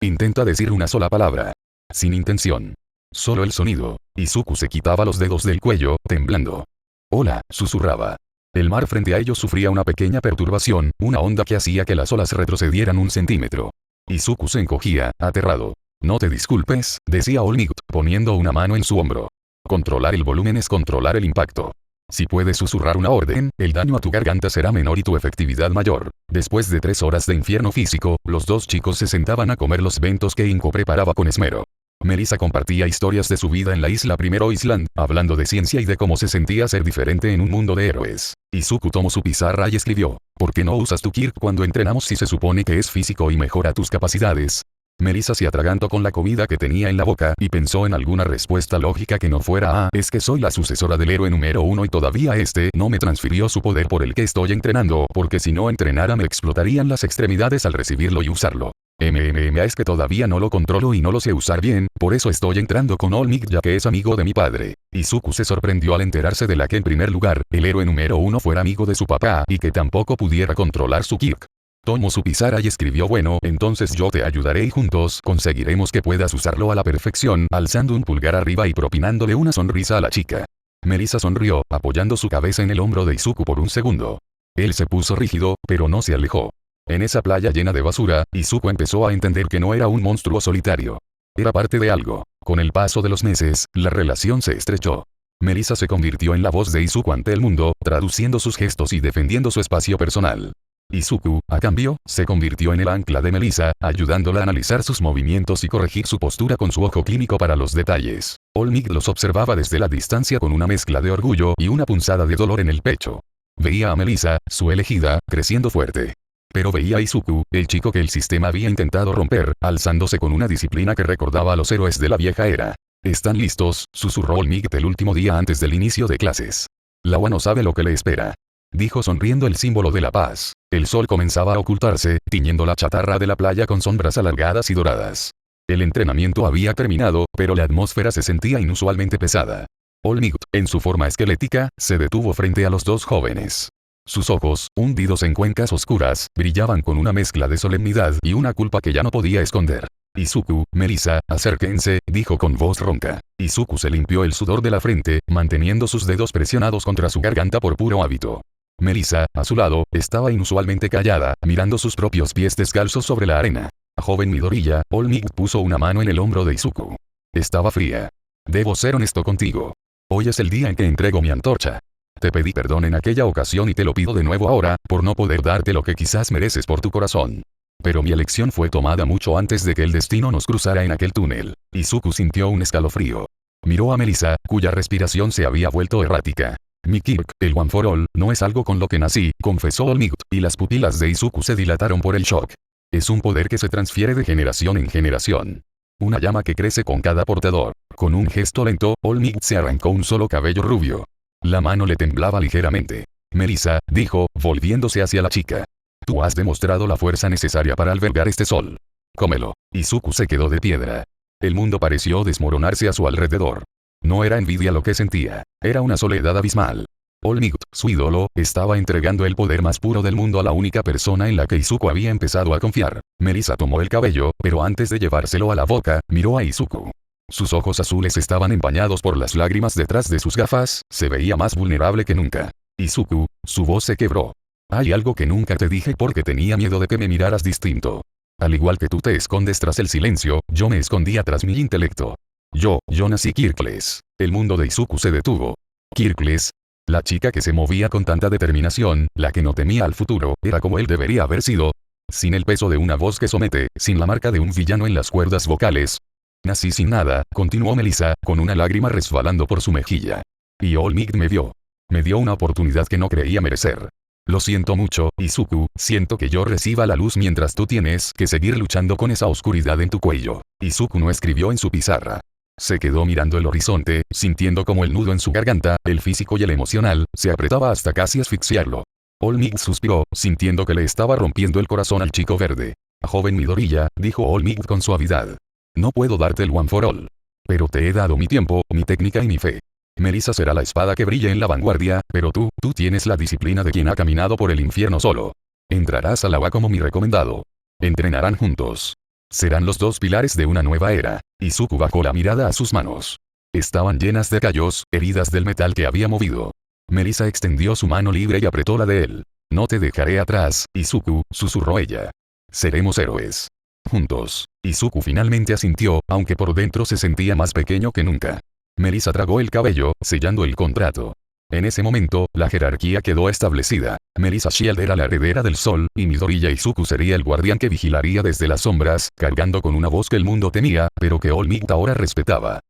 Intenta decir una sola palabra. Sin intención. Solo el sonido. Izuku se quitaba los dedos del cuello, temblando. Hola, susurraba. El mar frente a ellos sufría una pequeña perturbación, una onda que hacía que las olas retrocedieran un centímetro. Izuku se encogía, aterrado. No te disculpes, decía Olmigt, poniendo una mano en su hombro. Controlar el volumen es controlar el impacto. Si puedes susurrar una orden, el daño a tu garganta será menor y tu efectividad mayor. Después de 3 horas de infierno físico, los dos chicos se sentaban a comer los bentos que Inko preparaba con esmero. Melissa compartía historias de su vida en la isla Primero Island, hablando de ciencia y de cómo se sentía ser diferente en un mundo de héroes. Izuku tomó su pizarra y escribió: ¿Por qué no usas tu Kirk cuando entrenamos si se supone que es físico y mejora tus capacidades? Melissa se atragantó con la comida que tenía en la boca y pensó en alguna respuesta lógica que no fuera es que soy la sucesora del héroe número 1 y todavía no me transfirió su poder por el que estoy entrenando, porque si no entrenara me explotarían las extremidades al recibirlo y usarlo. Es que todavía no lo controlo y no lo sé usar bien, por eso estoy entrando con Olmigt ya que es amigo de mi padre. Izuku se sorprendió al enterarse de que en primer lugar, el héroe número 1 fuera amigo de su papá y que tampoco pudiera controlar su Kirk. Tomó su pizarra y escribió: bueno, entonces yo te ayudaré y juntos conseguiremos que puedas usarlo a la perfección, alzando un pulgar arriba y propinándole una sonrisa a la chica. Melissa sonrió, apoyando su cabeza en el hombro de Izuku por un segundo. Él se puso rígido, pero no se alejó. En esa playa llena de basura, Izuku empezó a entender que no era un monstruo solitario. Era parte de algo. Con el paso de los meses, la relación se estrechó. Melissa se convirtió en la voz de Izuku ante el mundo, traduciendo sus gestos y defendiendo su espacio personal. Izuku, a cambio, se convirtió en el ancla de Melissa, ayudándola a analizar sus movimientos y corregir su postura con su ojo clínico para los detalles. Olmigt los observaba desde la distancia con una mezcla de orgullo y una punzada de dolor en el pecho. Veía a Melissa, su elegida, creciendo fuerte. Pero veía a Izuku, el chico que el sistema había intentado romper, alzándose con una disciplina que recordaba a los héroes de la vieja era. ¿Están listos?, susurró Olmigt el último día antes del inicio de clases. Lawa no sabe lo que le espera. Dijo sonriendo el símbolo de la paz. El sol comenzaba a ocultarse, tiñendo la chatarra de la playa con sombras alargadas y doradas. El entrenamiento había terminado, pero la atmósfera se sentía inusualmente pesada. Olmigt, en su forma esquelética, se detuvo frente a los dos jóvenes. Sus ojos, hundidos en cuencas oscuras, brillaban con una mezcla de solemnidad y una culpa que ya no podía esconder. Izuku, Melissa, acérquense, dijo con voz ronca. Izuku se limpió el sudor de la frente, manteniendo sus dedos presionados contra su garganta por puro hábito. Melissa, a su lado, estaba inusualmente callada, mirando sus propios pies descalzos sobre la arena. Joven Midoriya, Olmigt puso una mano en el hombro de Izuku. Estaba fría. Debo ser honesto contigo. Hoy es el día en que entrego mi antorcha. Te pedí perdón en aquella ocasión y te lo pido de nuevo ahora, por no poder darte lo que quizás mereces por tu corazón. Pero mi elección fue tomada mucho antes de que el destino nos cruzara en aquel túnel. Izuku sintió un escalofrío. Miró a Melissa, cuya respiración se había vuelto errática. Mi Kirk, el One for All, no es algo con lo que nací, confesó Olmigt, y las pupilas de Izuku se dilataron por el shock. Es un poder que se transfiere de generación en generación. Una llama que crece con cada portador. Con un gesto lento, Olmigt se arrancó un solo cabello rubio. La mano le temblaba ligeramente. Melissa, dijo, volviéndose hacia la chica. Tú has demostrado la fuerza necesaria para albergar este sol. Cómelo. Izuku se quedó de piedra. El mundo pareció desmoronarse a su alrededor. No era envidia lo que sentía, era una soledad abismal. Olmigt, su ídolo, estaba entregando el poder más puro del mundo a la única persona en la que Izuku había empezado a confiar. Melissa tomó el cabello, pero antes de llevárselo a la boca, miró a Izuku. Sus ojos azules estaban empañados por las lágrimas detrás de sus gafas, se veía más vulnerable que nunca. Izuku, su voz se quebró. Hay algo que nunca te dije porque tenía miedo de que me miraras distinto. Al igual que tú te escondes tras el silencio, yo me escondía tras mi intelecto. Yo nací Kirkles. El mundo de Izuku se detuvo. Kirkles. La chica que se movía con tanta determinación, la que no temía al futuro, era como él debería haber sido. Sin el peso de una voz que somete, sin la marca de un villano en las cuerdas vocales. Nací sin nada, continuó Melissa, con una lágrima resbalando por su mejilla. Y Olmigt me vio. Me dio una oportunidad que no creía merecer. Lo siento mucho, Izuku, siento que yo reciba la luz mientras tú tienes que seguir luchando con esa oscuridad en tu cuello. Izuku no escribió en su pizarra. Se quedó mirando el horizonte, sintiendo como el nudo en su garganta, el físico y el emocional, se apretaba hasta casi asfixiarlo. Olmigt suspiró, sintiendo que le estaba rompiendo el corazón al chico verde. Joven Midoriya, dijo Olmigt con suavidad. No puedo darte el One for All. Pero te he dado mi tiempo, mi técnica y mi fe. Melissa será la espada que brille en la vanguardia, pero tú tienes la disciplina de quien ha caminado por el infierno solo. Entrarás a la UA como mi recomendado. Entrenarán juntos. Serán los dos pilares de una nueva era. Izuku bajó la mirada a sus manos. Estaban llenas de callos, heridas del metal que había movido. Melissa extendió su mano libre y apretó la de él. No te dejaré atrás, Izuku, susurró ella. Seremos héroes. juntos. Izuku finalmente asintió, aunque por dentro se sentía más pequeño que nunca. Melissa tragó el cabello, sellando el contrato. En ese momento, la jerarquía quedó establecida. Melissa Shield era la heredera del sol, y Midoriya Izuku sería el guardián que vigilaría desde las sombras, cargando con una voz que el mundo temía, pero que All Might ahora respetaba.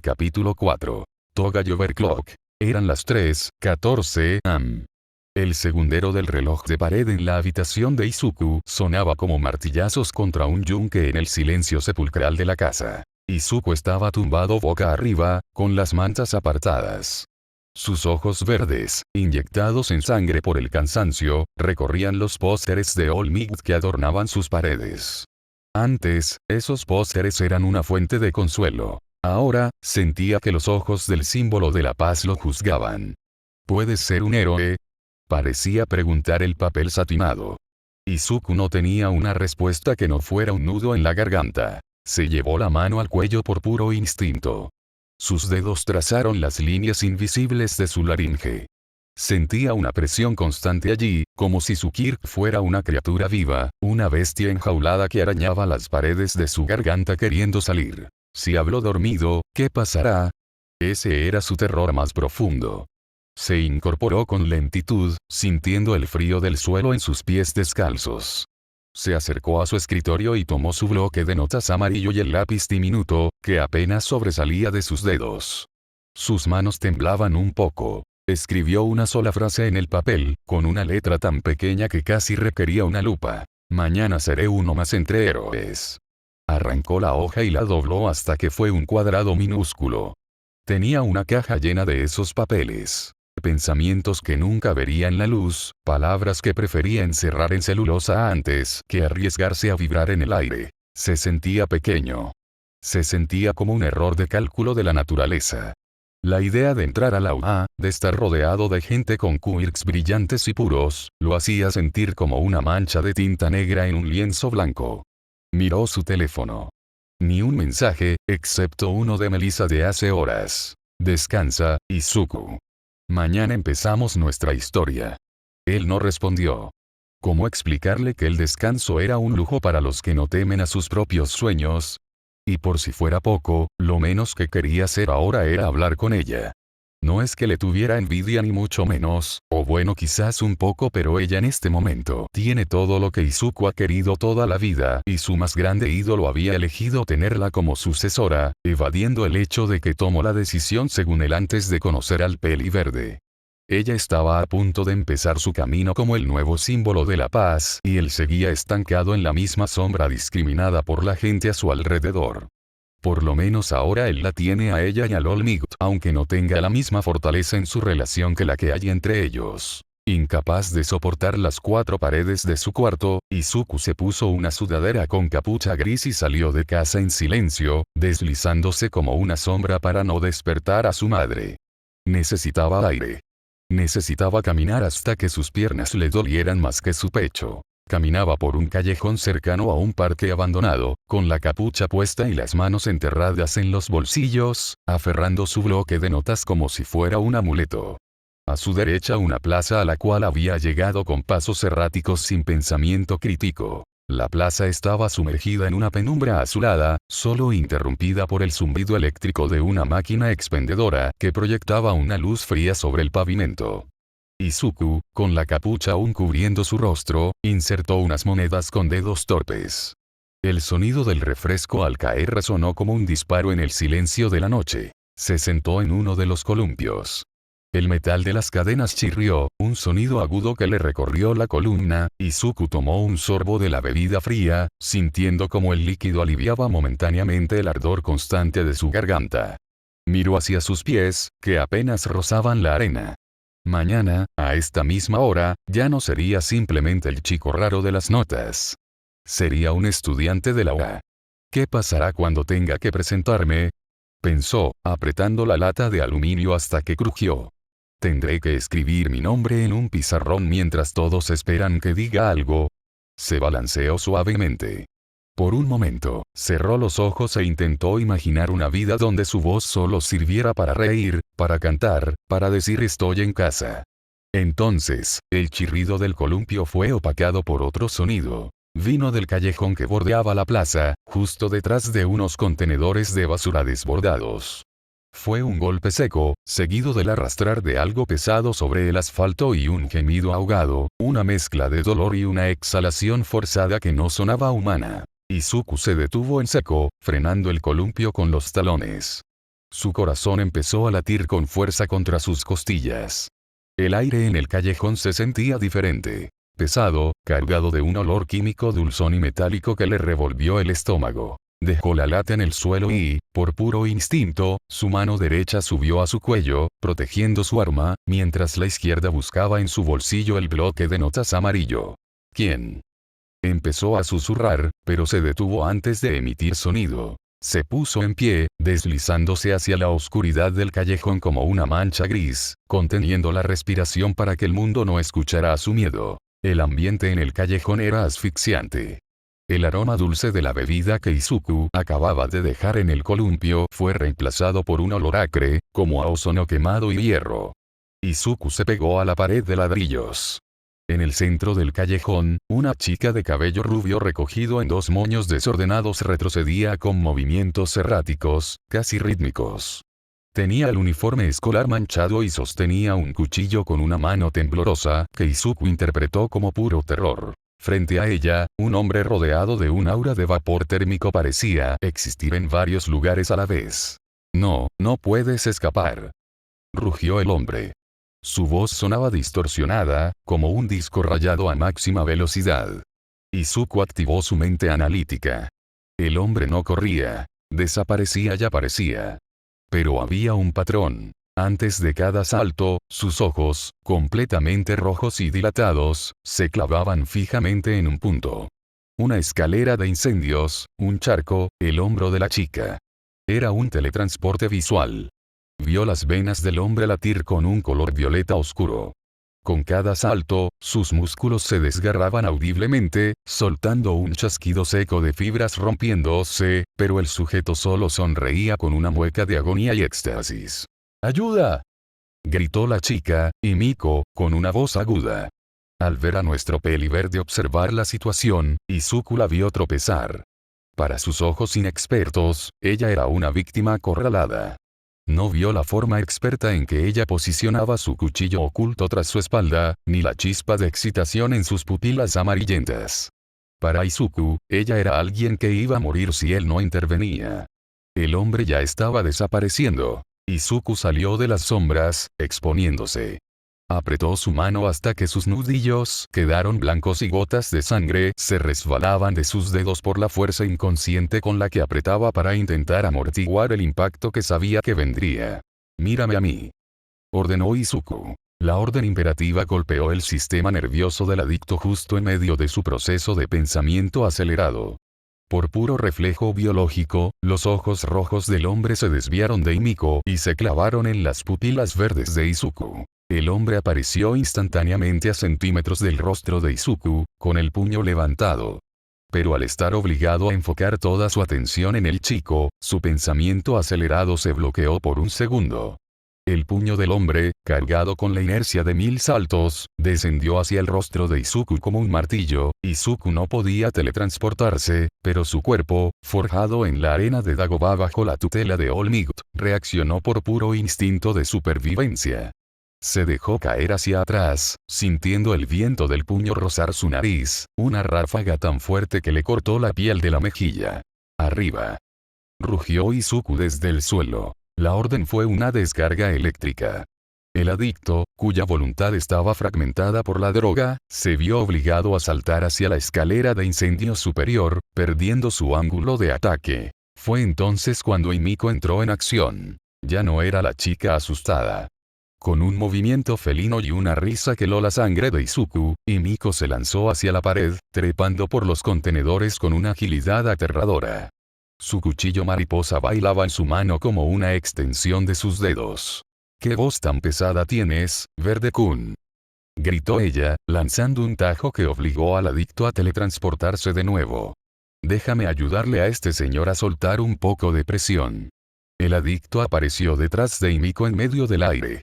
Capítulo 4. Togai Overclock. Eran las 3:14 am. El segundero del reloj de pared en la habitación de Izuku sonaba como martillazos contra un yunque en el silencio sepulcral de la casa. Izuku estaba tumbado boca arriba, con las manchas apartadas. Sus ojos verdes, inyectados en sangre por el cansancio, recorrían los pósteres de All Might que adornaban sus paredes. Antes, esos pósteres eran una fuente de consuelo. Ahora, sentía que los ojos del símbolo de la paz lo juzgaban. ¿Puedes ser un héroe? Parecía preguntar el papel satinado. Izuku no tenía una respuesta que no fuera un nudo en la garganta. Se llevó la mano al cuello por puro instinto. Sus dedos trazaron las líneas invisibles de su laringe. Sentía una presión constante allí, como si su Kirk fuera una criatura viva, una bestia enjaulada que arañaba las paredes de su garganta queriendo salir. Si habló dormido, ¿qué pasará? Ese era su terror más profundo. Se incorporó con lentitud, sintiendo el frío del suelo en sus pies descalzos. Se acercó a su escritorio y tomó su bloque de notas amarillo y el lápiz diminuto, que apenas sobresalía de sus dedos. Sus manos temblaban un poco. Escribió una sola frase en el papel, con una letra tan pequeña que casi requería una lupa. Mañana seré uno más entre héroes. Arrancó la hoja y la dobló hasta que fue un cuadrado minúsculo. Tenía una caja llena de esos papeles. Pensamientos que nunca verían la luz, palabras que prefería encerrar en celulosa antes que arriesgarse a vibrar en el aire. Se sentía pequeño. Se sentía como un error de cálculo de la naturaleza. La idea de entrar a la UA, de estar rodeado de gente con quirks brillantes y puros, lo hacía sentir como una mancha de tinta negra en un lienzo blanco. Miró su teléfono. Ni un mensaje, excepto uno de Melissa de hace horas. Descansa, Izuku. Mañana empezamos nuestra historia. Él no respondió. ¿Cómo explicarle que el descanso era un lujo para los que no temen a sus propios sueños? Y por si fuera poco, lo menos que quería hacer ahora era hablar con ella. No es que le tuviera envidia ni mucho menos, o bueno quizás un poco, pero ella en este momento tiene todo lo que Izuku ha querido toda la vida y su más grande ídolo había elegido tenerla como sucesora, evadiendo el hecho de que tomó la decisión según él antes de conocer al Peli Verde. Ella estaba a punto de empezar su camino como el nuevo símbolo de la paz y él seguía estancado en la misma sombra discriminada por la gente a su alrededor. Por lo menos ahora él la tiene a ella y al All Might, aunque no tenga la misma fortaleza en su relación que la que hay entre ellos. Incapaz de soportar las 4 paredes de su cuarto, Izuku se puso una sudadera con capucha gris y salió de casa en silencio, deslizándose como una sombra para no despertar a su madre. Necesitaba aire. Necesitaba caminar hasta que sus piernas le dolieran más que su pecho. Caminaba por un callejón cercano a un parque abandonado, con la capucha puesta y las manos enterradas en los bolsillos, aferrando su bloque de notas como si fuera un amuleto. A su derecha una plaza a la cual había llegado con pasos erráticos sin pensamiento crítico. La plaza estaba sumergida en una penumbra azulada, solo interrumpida por el zumbido eléctrico de una máquina expendedora que proyectaba una luz fría sobre el pavimento. Izuku, con la capucha aún cubriendo su rostro, insertó unas monedas con dedos torpes. El sonido del refresco al caer resonó como un disparo en el silencio de la noche. Se sentó en uno de los columpios. El metal de las cadenas chirrió, un sonido agudo que le recorrió la columna. Izuku tomó un sorbo de la bebida fría, sintiendo como el líquido aliviaba momentáneamente el ardor constante de su garganta. Miró hacia sus pies, que apenas rozaban la arena. Mañana, a esta misma hora, ya no sería simplemente el chico raro de las notas. Sería un estudiante de la UA. ¿Qué pasará cuando tenga que presentarme? Pensó, apretando la lata de aluminio hasta que crujió. ¿Tendré que escribir mi nombre en un pizarrón mientras todos esperan que diga algo? Se balanceó suavemente. Por un momento, cerró los ojos e intentó imaginar una vida donde su voz solo sirviera para reír, para cantar, para decir estoy en casa. Entonces, el chirrido del columpio fue opacado por otro sonido. Vino del callejón que bordeaba la plaza, justo detrás de unos contenedores de basura desbordados. Fue un golpe seco, seguido del arrastrar de algo pesado sobre el asfalto y un gemido ahogado, una mezcla de dolor y una exhalación forzada que no sonaba humana. Izuku se detuvo en seco, frenando el columpio con los talones. Su corazón empezó a latir con fuerza contra sus costillas. El aire en el callejón se sentía diferente. Pesado, cargado de un olor químico dulzón y metálico que le revolvió el estómago. Dejó la lata en el suelo y, por puro instinto, su mano derecha subió a su cuello, protegiendo su arma, mientras la izquierda buscaba en su bolsillo el bloque de notas amarillo. ¿Quién? Empezó a susurrar, pero se detuvo antes de emitir sonido. Se puso en pie, deslizándose hacia la oscuridad del callejón como una mancha gris, conteniendo la respiración para que el mundo no escuchara su miedo. El ambiente en el callejón era asfixiante. El aroma dulce de la bebida que Izuku acababa de dejar en el columpio fue reemplazado por un olor acre, como a ozono quemado y hierro. Izuku se pegó a la pared de ladrillos. En el centro del callejón, una chica de cabello rubio recogido en dos moños desordenados retrocedía con movimientos erráticos, casi rítmicos. Tenía el uniforme escolar manchado y sostenía un cuchillo con una mano temblorosa, que Izuku interpretó como puro terror. Frente a ella, un hombre rodeado de un aura de vapor térmico parecía existir en varios lugares a la vez. No, no puedes escapar. Rugió el hombre. Su voz sonaba distorsionada, como un disco rayado a máxima velocidad. Izuku activó su mente analítica. El hombre no corría. Desaparecía y aparecía. Pero había un patrón. Antes de cada salto, sus ojos, completamente rojos y dilatados, se clavaban fijamente en un punto. Una escalera de incendios, un charco, el hombro de la chica. Era un teletransporte visual. Vio las venas del hombre latir con un color violeta oscuro. Con cada salto, sus músculos se desgarraban audiblemente, soltando un chasquido seco de fibras rompiéndose, pero el sujeto solo sonreía con una mueca de agonía y éxtasis. ¡Ayuda!, gritó la chica, y Miko, con una voz aguda. Al ver a nuestro peliverde observar la situación, Izuku la vio tropezar. Para sus ojos inexpertos, ella era una víctima acorralada. No vio la forma experta en que ella posicionaba su cuchillo oculto tras su espalda, ni la chispa de excitación en sus pupilas amarillentas. Para Izuku, ella era alguien que iba a morir si él no intervenía. El hombre ya estaba desapareciendo. Izuku salió de las sombras, exponiéndose. Apretó su mano hasta que sus nudillos quedaron blancos y gotas de sangre se resbalaban de sus dedos por la fuerza inconsciente con la que apretaba para intentar amortiguar el impacto que sabía que vendría. «Mírame a mí», ordenó Izuku. La orden imperativa golpeó el sistema nervioso del adicto justo en medio de su proceso de pensamiento acelerado. Por puro reflejo biológico, los ojos rojos del hombre se desviaron de Miko y se clavaron en las pupilas verdes de Izuku. El hombre apareció instantáneamente a centímetros del rostro de Izuku, con el puño levantado. Pero al estar obligado a enfocar toda su atención en el chico, su pensamiento acelerado se bloqueó por un segundo. El puño del hombre, cargado con la inercia de 1000 saltos, descendió hacia el rostro de Izuku como un martillo. Izuku no podía teletransportarse, pero su cuerpo, forjado en la arena de Dagobah bajo la tutela de All Might, reaccionó por puro instinto de supervivencia. Se dejó caer hacia atrás, sintiendo el viento del puño rozar su nariz, una ráfaga tan fuerte que le cortó la piel de la mejilla. «Arriba», rugió Izuku desde el suelo. La orden fue una descarga eléctrica. El adicto, cuya voluntad estaba fragmentada por la droga, se vio obligado a saltar hacia la escalera de incendio superior, perdiendo su ángulo de ataque. Fue entonces cuando Miko entró en acción. Ya no era la chica asustada. Con un movimiento felino y una risa que heló la sangre de Izuku, Miko se lanzó hacia la pared, trepando por los contenedores con una agilidad aterradora. Su cuchillo mariposa bailaba en su mano como una extensión de sus dedos. «¿Qué voz tan pesada tienes, Verde-kun?», gritó ella, lanzando un tajo que obligó al adicto a teletransportarse de nuevo. «Déjame ayudarle a este señor a soltar un poco de presión». El adicto apareció detrás de Miko en medio del aire.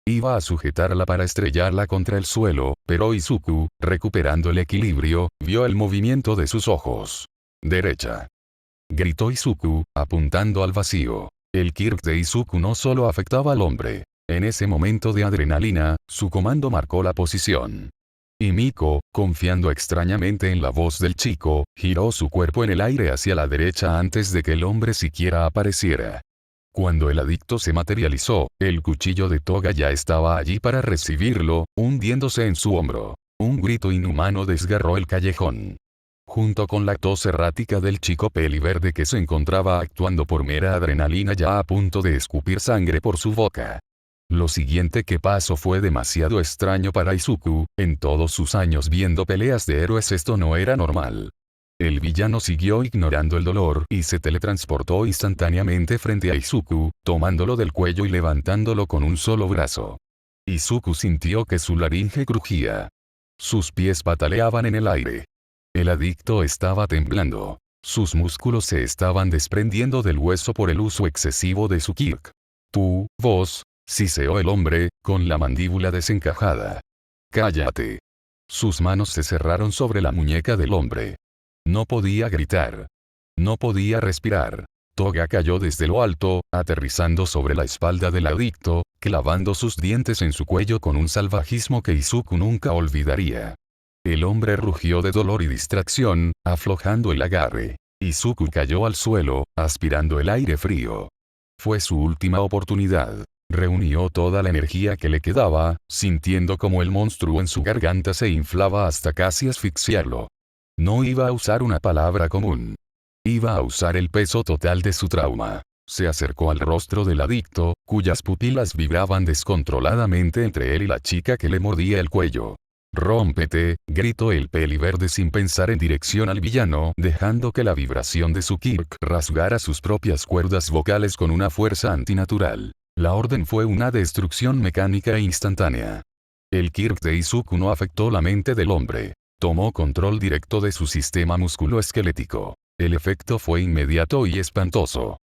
Iba a sujetarla para estrellarla contra el suelo, pero Izuku, recuperando el equilibrio, vio el movimiento de sus ojos. Derecha. Gritó Izuku, apuntando al vacío. El Kirk de Izuku no solo afectaba al hombre. En ese momento de adrenalina, su comando marcó la posición. Y Miko, confiando extrañamente en la voz del chico, giró su cuerpo en el aire hacia la derecha antes de que el hombre siquiera apareciera. Cuando el adicto se materializó, el cuchillo de Toga ya estaba allí para recibirlo, hundiéndose en su hombro. Un grito inhumano desgarró el callejón. Junto con la tos errática del chico peliverde que se encontraba actuando por mera adrenalina ya a punto de escupir sangre por su boca. Lo siguiente que pasó fue demasiado extraño para Izuku, en todos sus años viendo peleas de héroes esto no era normal. El villano siguió ignorando el dolor y se teletransportó instantáneamente frente a Izuku, tomándolo del cuello y levantándolo con un solo brazo. Izuku sintió que su laringe crujía. Sus pies pataleaban en el aire. El adicto estaba temblando. Sus músculos se estaban desprendiendo del hueso por el uso excesivo de su Kirk. Vos, siseó el hombre, con la mandíbula desencajada. Cállate. Sus manos se cerraron sobre la muñeca del hombre. No podía gritar. No podía respirar. Toga cayó desde lo alto, aterrizando sobre la espalda del adicto, clavando sus dientes en su cuello con un salvajismo que Izuku nunca olvidaría. El hombre rugió de dolor y distracción, aflojando el agarre. Izuku cayó al suelo, aspirando el aire frío. Fue su última oportunidad. Reunió toda la energía que le quedaba, sintiendo como el monstruo en su garganta se inflaba hasta casi asfixiarlo. No iba a usar una palabra común. Iba a usar el peso total de su trauma. Se acercó al rostro del adicto, cuyas pupilas vibraban descontroladamente entre él y la chica que le mordía el cuello. «Rómpete», gritó el peliverde sin pensar en dirección al villano, dejando que la vibración de su Kirk rasgara sus propias cuerdas vocales con una fuerza antinatural. La orden fue una destrucción mecánica e instantánea. El Kirk de Izuku no afectó la mente del hombre. Tomó control directo de su sistema musculoesquelético. El efecto fue inmediato y espantoso.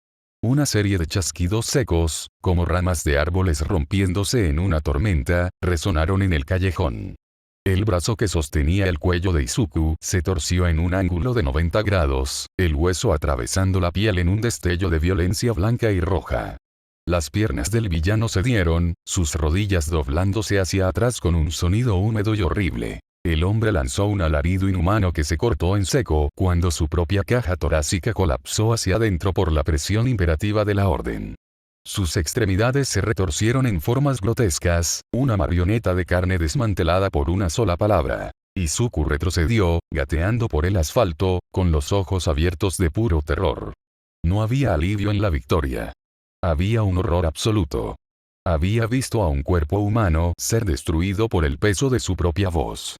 Una serie de chasquidos secos, como ramas de árboles rompiéndose en una tormenta, resonaron en el callejón. El brazo que sostenía el cuello de Izuku se torció en un ángulo de 90 grados, el hueso atravesando la piel en un destello de violencia blanca y roja. Las piernas del villano cedieron, sus rodillas doblándose hacia atrás con un sonido húmedo y horrible. El hombre lanzó un alarido inhumano que se cortó en seco cuando su propia caja torácica colapsó hacia adentro por la presión imperativa de la orden. Sus extremidades se retorcieron en formas grotescas, una marioneta de carne desmantelada por una sola palabra. Izuku retrocedió, gateando por el asfalto, con los ojos abiertos de puro terror. No había alivio en la victoria. Había un horror absoluto. Había visto a un cuerpo humano ser destruido por el peso de su propia voz.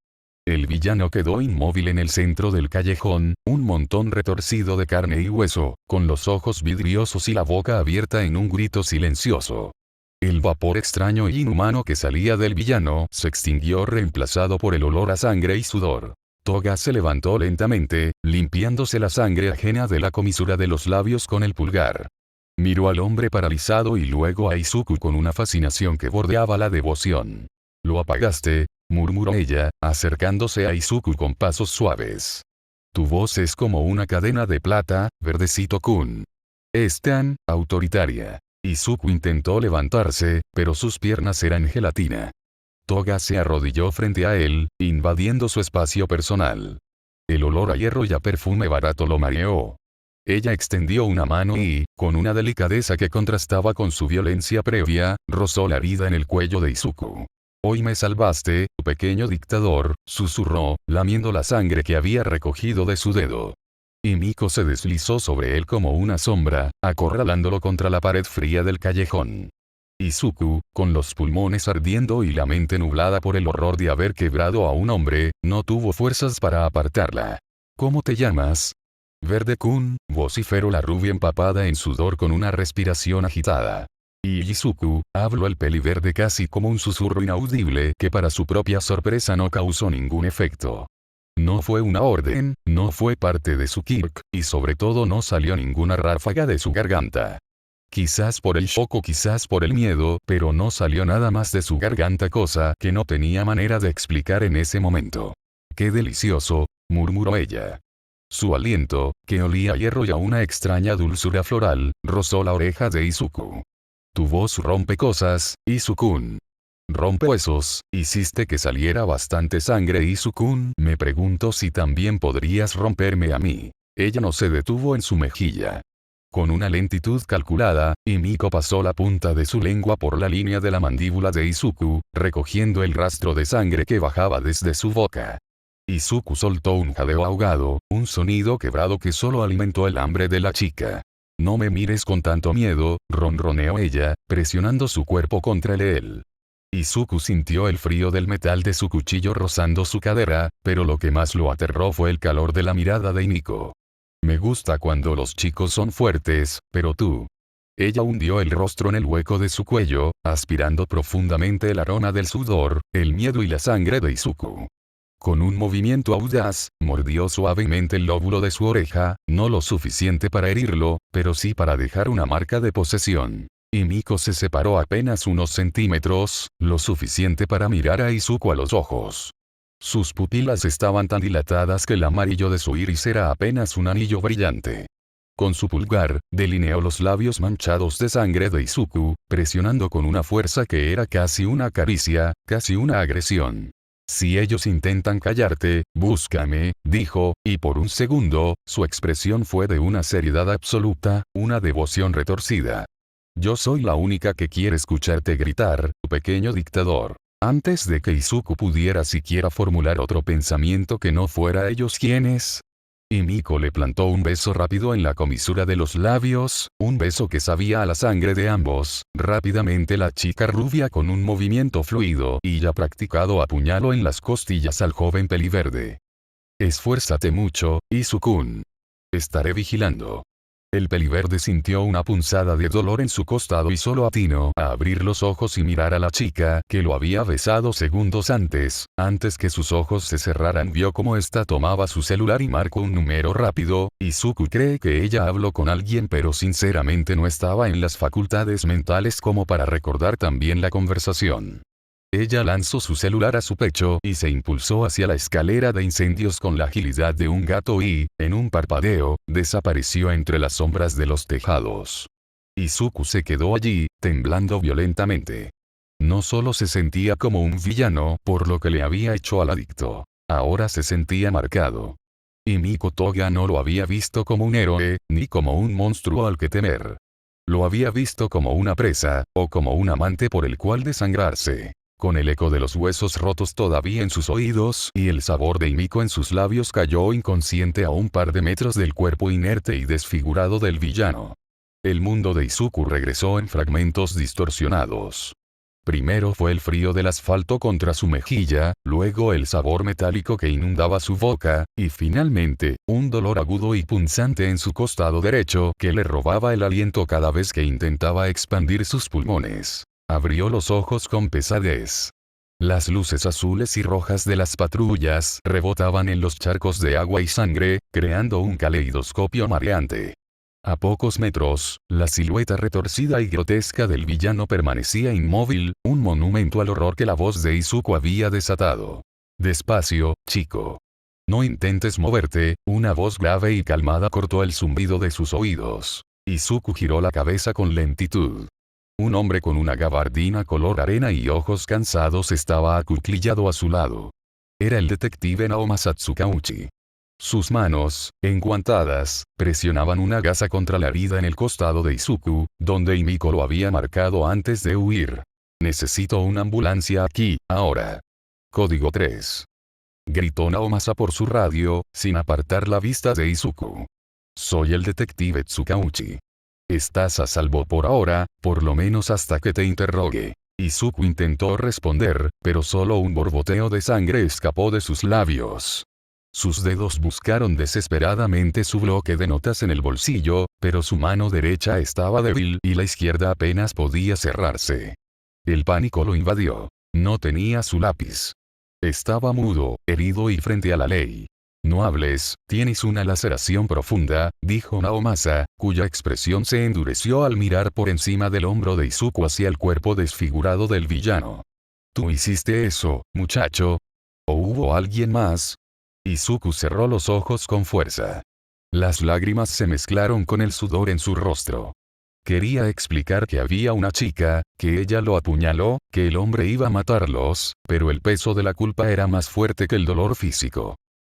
El villano quedó inmóvil en el centro del callejón, un montón retorcido de carne y hueso, con los ojos vidriosos y la boca abierta en un grito silencioso. El vapor extraño y inhumano que salía del villano se extinguió reemplazado por el olor a sangre y sudor. Toga se levantó lentamente, limpiándose la sangre ajena de la comisura de los labios con el pulgar. Miró al hombre paralizado y luego a Izuku con una fascinación que bordeaba la devoción. «Lo apagaste», murmuró ella, acercándose a Izuku con pasos suaves. «Tu voz es como una cadena de plata, verdecito-kun. Es tan autoritaria». Izuku intentó levantarse, pero sus piernas eran gelatina. Toga se arrodilló frente a él, invadiendo su espacio personal. El olor a hierro y a perfume barato lo mareó. Ella extendió una mano y, con una delicadeza que contrastaba con su violencia previa, rozó la herida en el cuello de Izuku. «Hoy me salvaste, pequeño dictador», susurró, lamiendo la sangre que había recogido de su dedo. Y Miko se deslizó sobre él como una sombra, acorralándolo contra la pared fría del callejón. Izuku, con los pulmones ardiendo y la mente nublada por el horror de haber quebrado a un hombre, no tuvo fuerzas para apartarla. «¿Cómo te llamas?» «Verde-kun», vociferó la rubia empapada en sudor con una respiración agitada. «Y Izuku», habló el peliverde casi como un susurro inaudible que para su propia sorpresa no causó ningún efecto. No fue una orden, no fue parte de su Kirk, y sobre todo no salió ninguna ráfaga de su garganta. Quizás por el shock o quizás por el miedo, pero no salió nada más de su garganta, cosa que no tenía manera de explicar en ese momento. «¡Qué delicioso!», murmuró ella. Su aliento, que olía a hierro y a una extraña dulzura floral, rozó la oreja de Izuku. «Tu voz rompe cosas, Izu-kun». «¿Rompehuesos? ¿Hiciste que saliera bastante sangre, Izu-kun?», me preguntó si también podrías romperme a mí. Ella no se detuvo en su mejilla. Con una lentitud calculada, Himiko pasó la punta de su lengua por la línea de la mandíbula de Izuku, recogiendo el rastro de sangre que bajaba desde su boca. Izuku soltó un jadeo ahogado, un sonido quebrado que solo alimentó el hambre de la chica. «No me mires con tanto miedo», ronroneó ella, presionando su cuerpo contra él. Izuku sintió el frío del metal de su cuchillo rozando su cadera, pero lo que más lo aterró fue el calor de la mirada de Himiko. «Me gusta cuando los chicos son fuertes, pero tú». Ella hundió el rostro en el hueco de su cuello, aspirando profundamente el aroma del sudor, el miedo y la sangre de Izuku. Con un movimiento audaz, mordió suavemente el lóbulo de su oreja, no lo suficiente para herirlo, pero sí para dejar una marca de posesión. Himiko se separó apenas unos centímetros, lo suficiente para mirar a Izuku a los ojos. Sus pupilas estaban tan dilatadas que el amarillo de su iris era apenas un anillo brillante. Con su pulgar, delineó los labios manchados de sangre de Izuku, presionando con una fuerza que era casi una caricia, casi una agresión. «Si ellos intentan callarte, búscame», dijo, y por un segundo, su expresión fue de una seriedad absoluta, una devoción retorcida. «Yo soy la única que quiere escucharte gritar, pequeño dictador». Antes de que Izuku pudiera siquiera formular otro pensamiento que no fuera ellos quienes, Himiko le plantó un beso rápido en la comisura de los labios, un beso que sabía a la sangre de ambos. Rápidamente la chica rubia con un movimiento fluido y ya practicado apuñaló en las costillas al joven peliverde. «Esfuérzate mucho, Izu-kun. Estaré vigilando». El peliverde sintió una punzada de dolor en su costado y solo atinó a abrir los ojos y mirar a la chica que lo había besado segundos antes. Antes que sus ojos se cerraran vio cómo ésta tomaba su celular y marcó un número rápido. Izuku cree que ella habló con alguien, pero sinceramente no estaba en las facultades mentales como para recordar también la conversación. Ella lanzó su celular a su pecho y se impulsó hacia la escalera de incendios con la agilidad de un gato y, en un parpadeo, desapareció entre las sombras de los tejados. Izuku se quedó allí, temblando violentamente. No solo se sentía como un villano por lo que le había hecho al adicto. Ahora se sentía marcado. Himiko Toga no lo había visto como un héroe, ni como un monstruo al que temer. Lo había visto como una presa, o como un amante por el cual desangrarse. Con el eco de los huesos rotos todavía en sus oídos y el sabor de Himiko en sus labios cayó inconsciente a un par de metros del cuerpo inerte y desfigurado del villano. El mundo de Izuku regresó en fragmentos distorsionados. Primero fue el frío del asfalto contra su mejilla, luego el sabor metálico que inundaba su boca, y finalmente, un dolor agudo y punzante en su costado derecho que le robaba el aliento cada vez que intentaba expandir sus pulmones. Abrió los ojos con pesadez. Las luces azules y rojas de las patrullas rebotaban en los charcos de agua y sangre, creando un caleidoscopio mareante. A pocos metros, la silueta retorcida y grotesca del villano permanecía inmóvil, un monumento al horror que la voz de Izuku había desatado. «Despacio, chico. No intentes moverte», una voz grave y calmada cortó el zumbido de sus oídos. Izuku giró la cabeza con lentitud. Un hombre con una gabardina color arena y ojos cansados estaba acuclillado a su lado. Era el detective Naoma Satsukauchi. Sus manos, enguantadas, presionaban una gasa contra la herida en el costado de Izuku, donde Himiko lo había marcado antes de huir. «Necesito una ambulancia aquí, ahora». Código 3. Gritó Naomasa por su radio, sin apartar la vista de Izuku. «Soy el detective Tsukauchi. Estás a salvo por ahora, por lo menos hasta que te interrogue». Izuku intentó responder, pero solo un borboteo de sangre escapó de sus labios. Sus dedos buscaron desesperadamente su bloque de notas en el bolsillo, pero su mano derecha estaba débil y la izquierda apenas podía cerrarse. El pánico lo invadió. No tenía su lápiz. Estaba mudo, herido y frente a la ley. No hables, tienes una laceración profunda, dijo Naomasa, cuya expresión se endureció al mirar por encima del hombro de Izuku hacia el cuerpo desfigurado del villano. ¿Tú hiciste eso, muchacho? ¿O hubo alguien más? Izuku cerró los ojos con fuerza. Las lágrimas se mezclaron con el sudor en su rostro. Quería explicar que había una chica, que ella lo apuñaló, que el hombre iba a matarlos, pero el peso de la culpa era más fuerte que el dolor físico.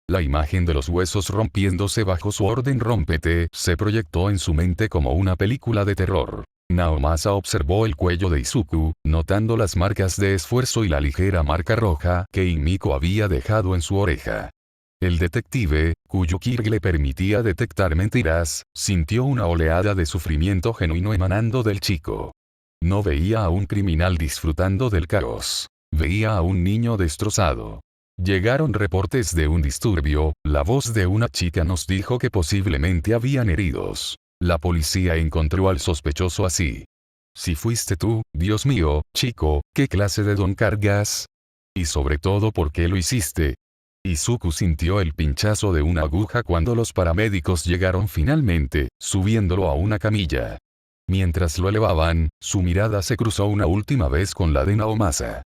La imagen de los huesos rompiéndose bajo su orden rómpete se proyectó en su mente como una película de terror. Naomasa observó el cuello de Izuku, notando las marcas de esfuerzo y la ligera marca roja que Himiko había dejado en su oreja. El detective, cuyo Kirk le permitía detectar mentiras, sintió una oleada de sufrimiento genuino emanando del chico. No veía a un criminal disfrutando del caos. Veía a un niño destrozado. Llegaron reportes de un disturbio, la voz de una chica nos dijo que posiblemente habían heridos. La policía encontró al sospechoso así. Si fuiste tú, Dios mío, chico, ¿qué clase de don cargas? Y sobre todo, ¿por qué lo hiciste? Izuku sintió el pinchazo de una aguja cuando los paramédicos llegaron finalmente, subiéndolo a una camilla. Mientras lo elevaban, su mirada se cruzó una última vez con la de Naomasa.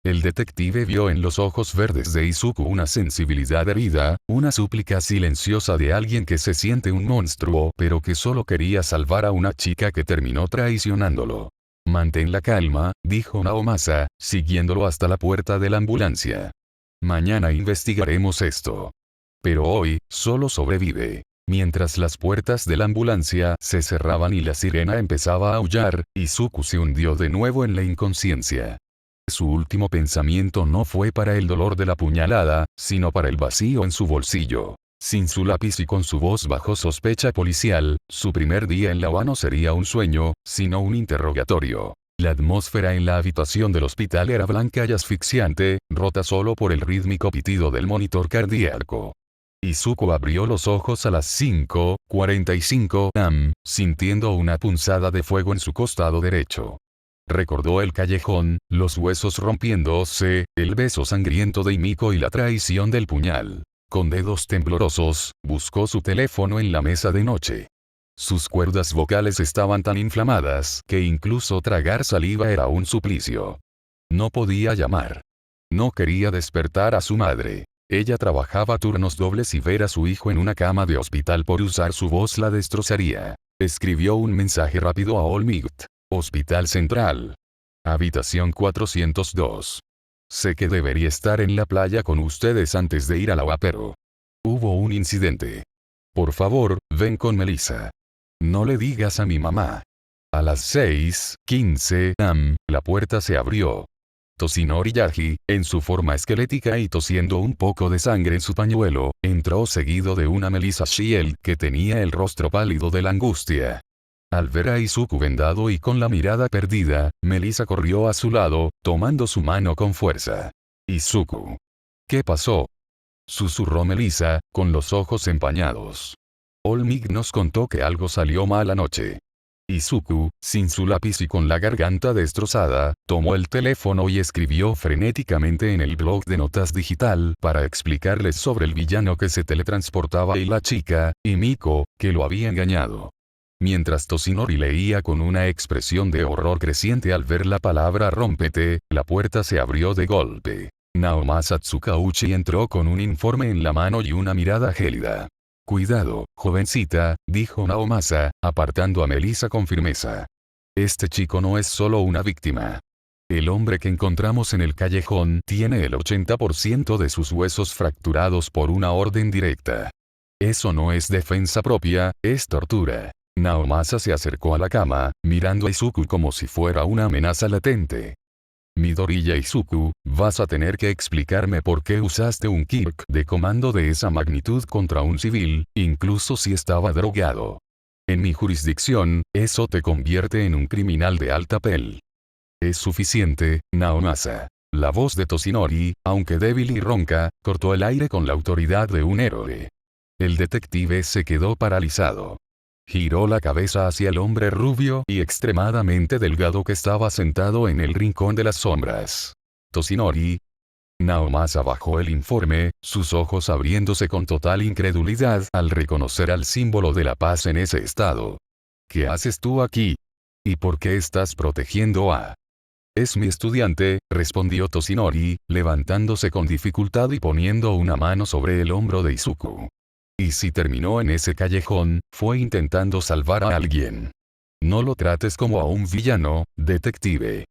El detective vio en los ojos verdes de Izuku una sensibilidad herida, una súplica silenciosa de alguien que se siente un monstruo pero que solo quería salvar a una chica que terminó traicionándolo. Mantén la calma, dijo Naomasa, siguiéndolo hasta la puerta de la ambulancia. Mañana investigaremos esto. Pero hoy, solo sobrevive. Mientras las puertas de la ambulancia se cerraban y la sirena empezaba a aullar, Izuku se hundió de nuevo en la inconsciencia. Su último pensamiento no fue para el dolor de la puñalada, sino para el vacío en su bolsillo. Sin su lápiz y con su voz bajo sospecha policial, su primer día en la UA no sería un sueño, sino un interrogatorio. La atmósfera en la habitación del hospital era blanca y asfixiante, rota solo por el rítmico pitido del monitor cardíaco. Izuku abrió los ojos a las 5:45 am, sintiendo una punzada de fuego en su costado derecho. Recordó el callejón, los huesos rompiéndose, el beso sangriento de Himiko y la traición del puñal. Con dedos temblorosos, buscó su teléfono en la mesa de noche. Sus cuerdas vocales estaban tan inflamadas que incluso tragar saliva era un suplicio. No podía llamar. No quería despertar a su madre. Ella trabajaba turnos dobles y ver a su hijo en una cama de hospital por usar su voz la destrozaría. Escribió un mensaje rápido a Olmigt. Hospital Central. Habitación 402. Sé que debería estar en la playa con ustedes antes de ir a la UA, pero hubo un incidente. Por favor, ven con Melissa. No le digas a mi mamá. A las 6:15 am, la puerta se abrió. Toshinori Yaji, en su forma esquelética y tosiendo un poco de sangre en su pañuelo, entró seguido de una Melissa Shield que tenía el rostro pálido de la angustia. Al ver a Izuku vendado y con la mirada perdida, Melissa corrió a su lado, tomando su mano con fuerza. Izuku. ¿Qué pasó? Susurró Melissa, con los ojos empañados. Olmig nos contó que algo salió mal anoche. Izuku, sin su lápiz y con la garganta destrozada, tomó el teléfono y escribió frenéticamente en el blog de notas digital para explicarles sobre el villano que se teletransportaba y la chica, Himiko, que lo había engañado. Mientras Toshinori leía con una expresión de horror creciente al ver la palabra rómpete, la puerta se abrió de golpe. Naomasa Tsukauchi entró con un informe en la mano y una mirada gélida. Cuidado, jovencita, dijo Naomasa, apartando a Melissa con firmeza. Este chico no es solo una víctima. El hombre que encontramos en el callejón tiene el 80% de sus huesos fracturados por una orden directa. Eso no es defensa propia, es tortura. Naomasa se acercó a la cama, mirando a Izuku como si fuera una amenaza latente. Midoriya Izuku, vas a tener que explicarme por qué usaste un Kirk de comando de esa magnitud contra un civil, incluso si estaba drogado. En mi jurisdicción, eso te convierte en un criminal de alta pel. Es suficiente, Naomasa. La voz de Toshinori, aunque débil y ronca, cortó el aire con la autoridad de un héroe. El detective se quedó paralizado. Giró la cabeza hacia el hombre rubio y extremadamente delgado que estaba sentado en el rincón de las sombras. Toshinori. Naomasa bajó el informe, sus ojos abriéndose con total incredulidad al reconocer al símbolo de la paz en ese estado. ¿Qué haces tú aquí? ¿Y por qué estás protegiendo a...? Es mi estudiante, respondió Toshinori, levantándose con dificultad y poniendo una mano sobre el hombro de Izuku. Y si terminó en ese callejón, fue intentando salvar a alguien. No lo trates como a un villano, detective.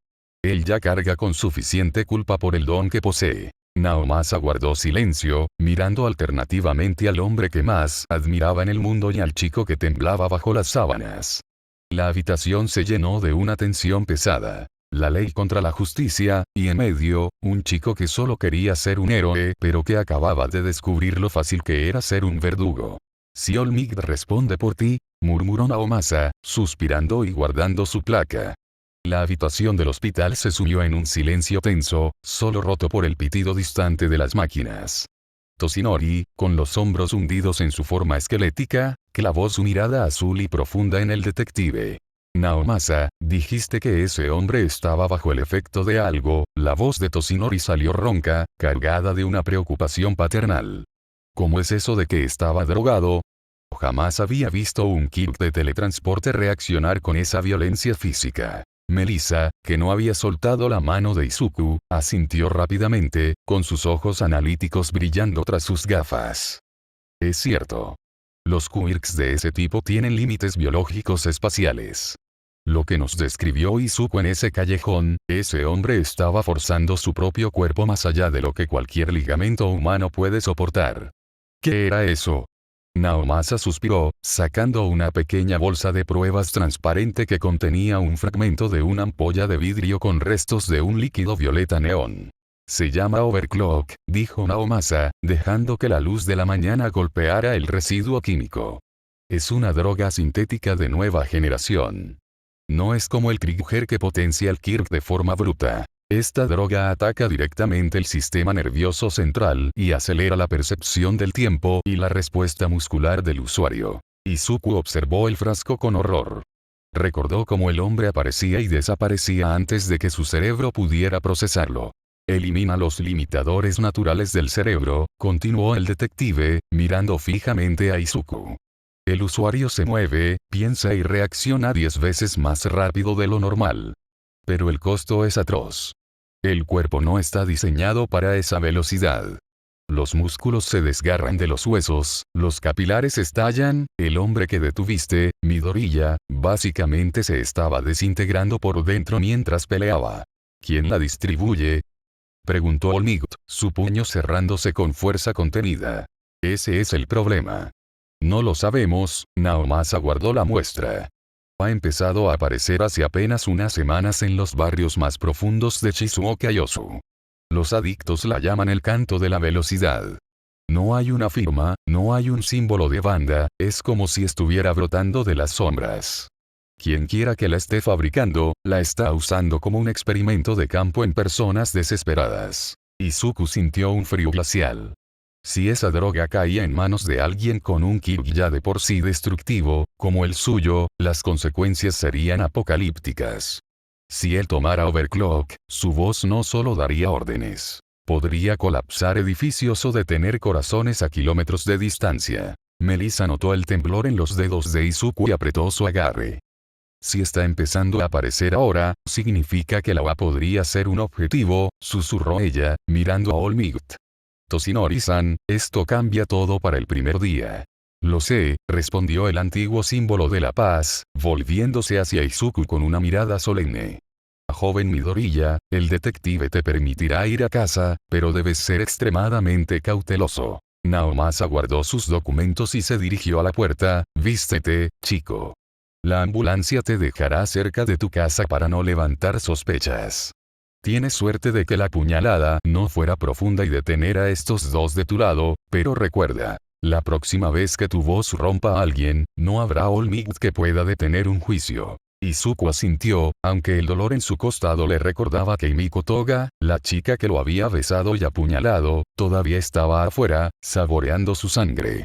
Él ya carga con suficiente culpa por el don que posee. Naomasa guardó silencio, mirando alternativamente al hombre que más admiraba en el mundo y al chico que temblaba bajo las sábanas. La habitación se llenó de una tensión pesada. La ley contra la justicia, y en medio, un chico que solo quería ser un héroe pero que acababa de descubrir lo fácil que era ser un verdugo. Si Olmig responde por ti, murmuró Naomasa, suspirando y guardando su placa. La habitación del hospital se sumió en un silencio tenso, solo roto por el pitido distante de las máquinas. Toshinori, con los hombros hundidos en su forma esquelética, clavó su mirada azul y profunda en el detective. Naomasa, dijiste que ese hombre estaba bajo el efecto de algo. La voz de Toshinori salió ronca, cargada de una preocupación paternal. ¿Cómo es eso de que estaba drogado? Jamás había visto un kit de teletransporte reaccionar con esa violencia física. Melissa, que no había soltado la mano de Izuku, asintió rápidamente, con sus ojos analíticos brillando tras sus gafas. Es cierto. Los quirks de ese tipo tienen límites biológicos espaciales. Lo que nos describió Izuku en ese callejón, ese hombre estaba forzando su propio cuerpo más allá de lo que cualquier ligamento humano puede soportar. ¿Qué era eso? Naomasa suspiró, sacando una pequeña bolsa de pruebas transparente que contenía un fragmento de una ampolla de vidrio con restos de un líquido violeta neón. Se llama overclock, dijo Naomasa, dejando que la luz de la mañana golpeara el residuo químico. Es una droga sintética de nueva generación. No es como el Krieger que potencia el Kirk de forma bruta. Esta droga ataca directamente el sistema nervioso central y acelera la percepción del tiempo y la respuesta muscular del usuario. Izuku observó el frasco con horror. Recordó cómo el hombre aparecía y desaparecía antes de que su cerebro pudiera procesarlo. Elimina los limitadores naturales del cerebro, continuó el detective, mirando fijamente a Izuku. El usuario se mueve, piensa y reacciona 10 veces más rápido de lo normal. Pero el costo es atroz. El cuerpo no está diseñado para esa velocidad. Los músculos se desgarran de los huesos, los capilares estallan, el hombre que detuviste, Midoriya, básicamente se estaba desintegrando por dentro mientras peleaba. ¿Quién la distribuye? Preguntó Olmig, su puño cerrándose con fuerza contenida. Ese es el problema. No lo sabemos, Naomasa guardó la muestra. Ha empezado a aparecer hace apenas unas semanas en los barrios más profundos de Shizuoka-yosu. Los adictos la llaman el canto de la velocidad. No hay una firma, no hay un símbolo de banda, es como si estuviera brotando de las sombras. Quien quiera que la esté fabricando, la está usando como un experimento de campo en personas desesperadas. Izuku sintió un frío glacial. Si esa droga caía en manos de alguien con un ki ya de por sí destructivo, como el suyo, las consecuencias serían apocalípticas. Si él tomara overclock, su voz no solo daría órdenes. Podría colapsar edificios o detener corazones a kilómetros de distancia. Melissa notó el temblor en los dedos de Izuku y apretó su agarre. Si está empezando a aparecer ahora, significa que la OA podría ser un objetivo, susurró ella, mirando a Olmig. Toshinori-san, esto cambia todo para el primer día. Lo sé, respondió el antiguo símbolo de la paz, volviéndose hacia Izuku con una mirada solemne. Joven Midoriya, el detective te permitirá ir a casa, pero debes ser extremadamente cauteloso. Naomasa guardó sus documentos y se dirigió a la puerta. Vístete, chico. La ambulancia te dejará cerca de tu casa para no levantar sospechas. Tienes suerte de que la puñalada no fuera profunda y detener a estos dos de tu lado, pero recuerda, la próxima vez que tu voz rompa a alguien, no habrá Olmig que pueda detener un juicio. Izuku asintió, aunque el dolor en su costado le recordaba que Miko Toga, la chica que lo había besado y apuñalado, todavía estaba afuera, saboreando su sangre.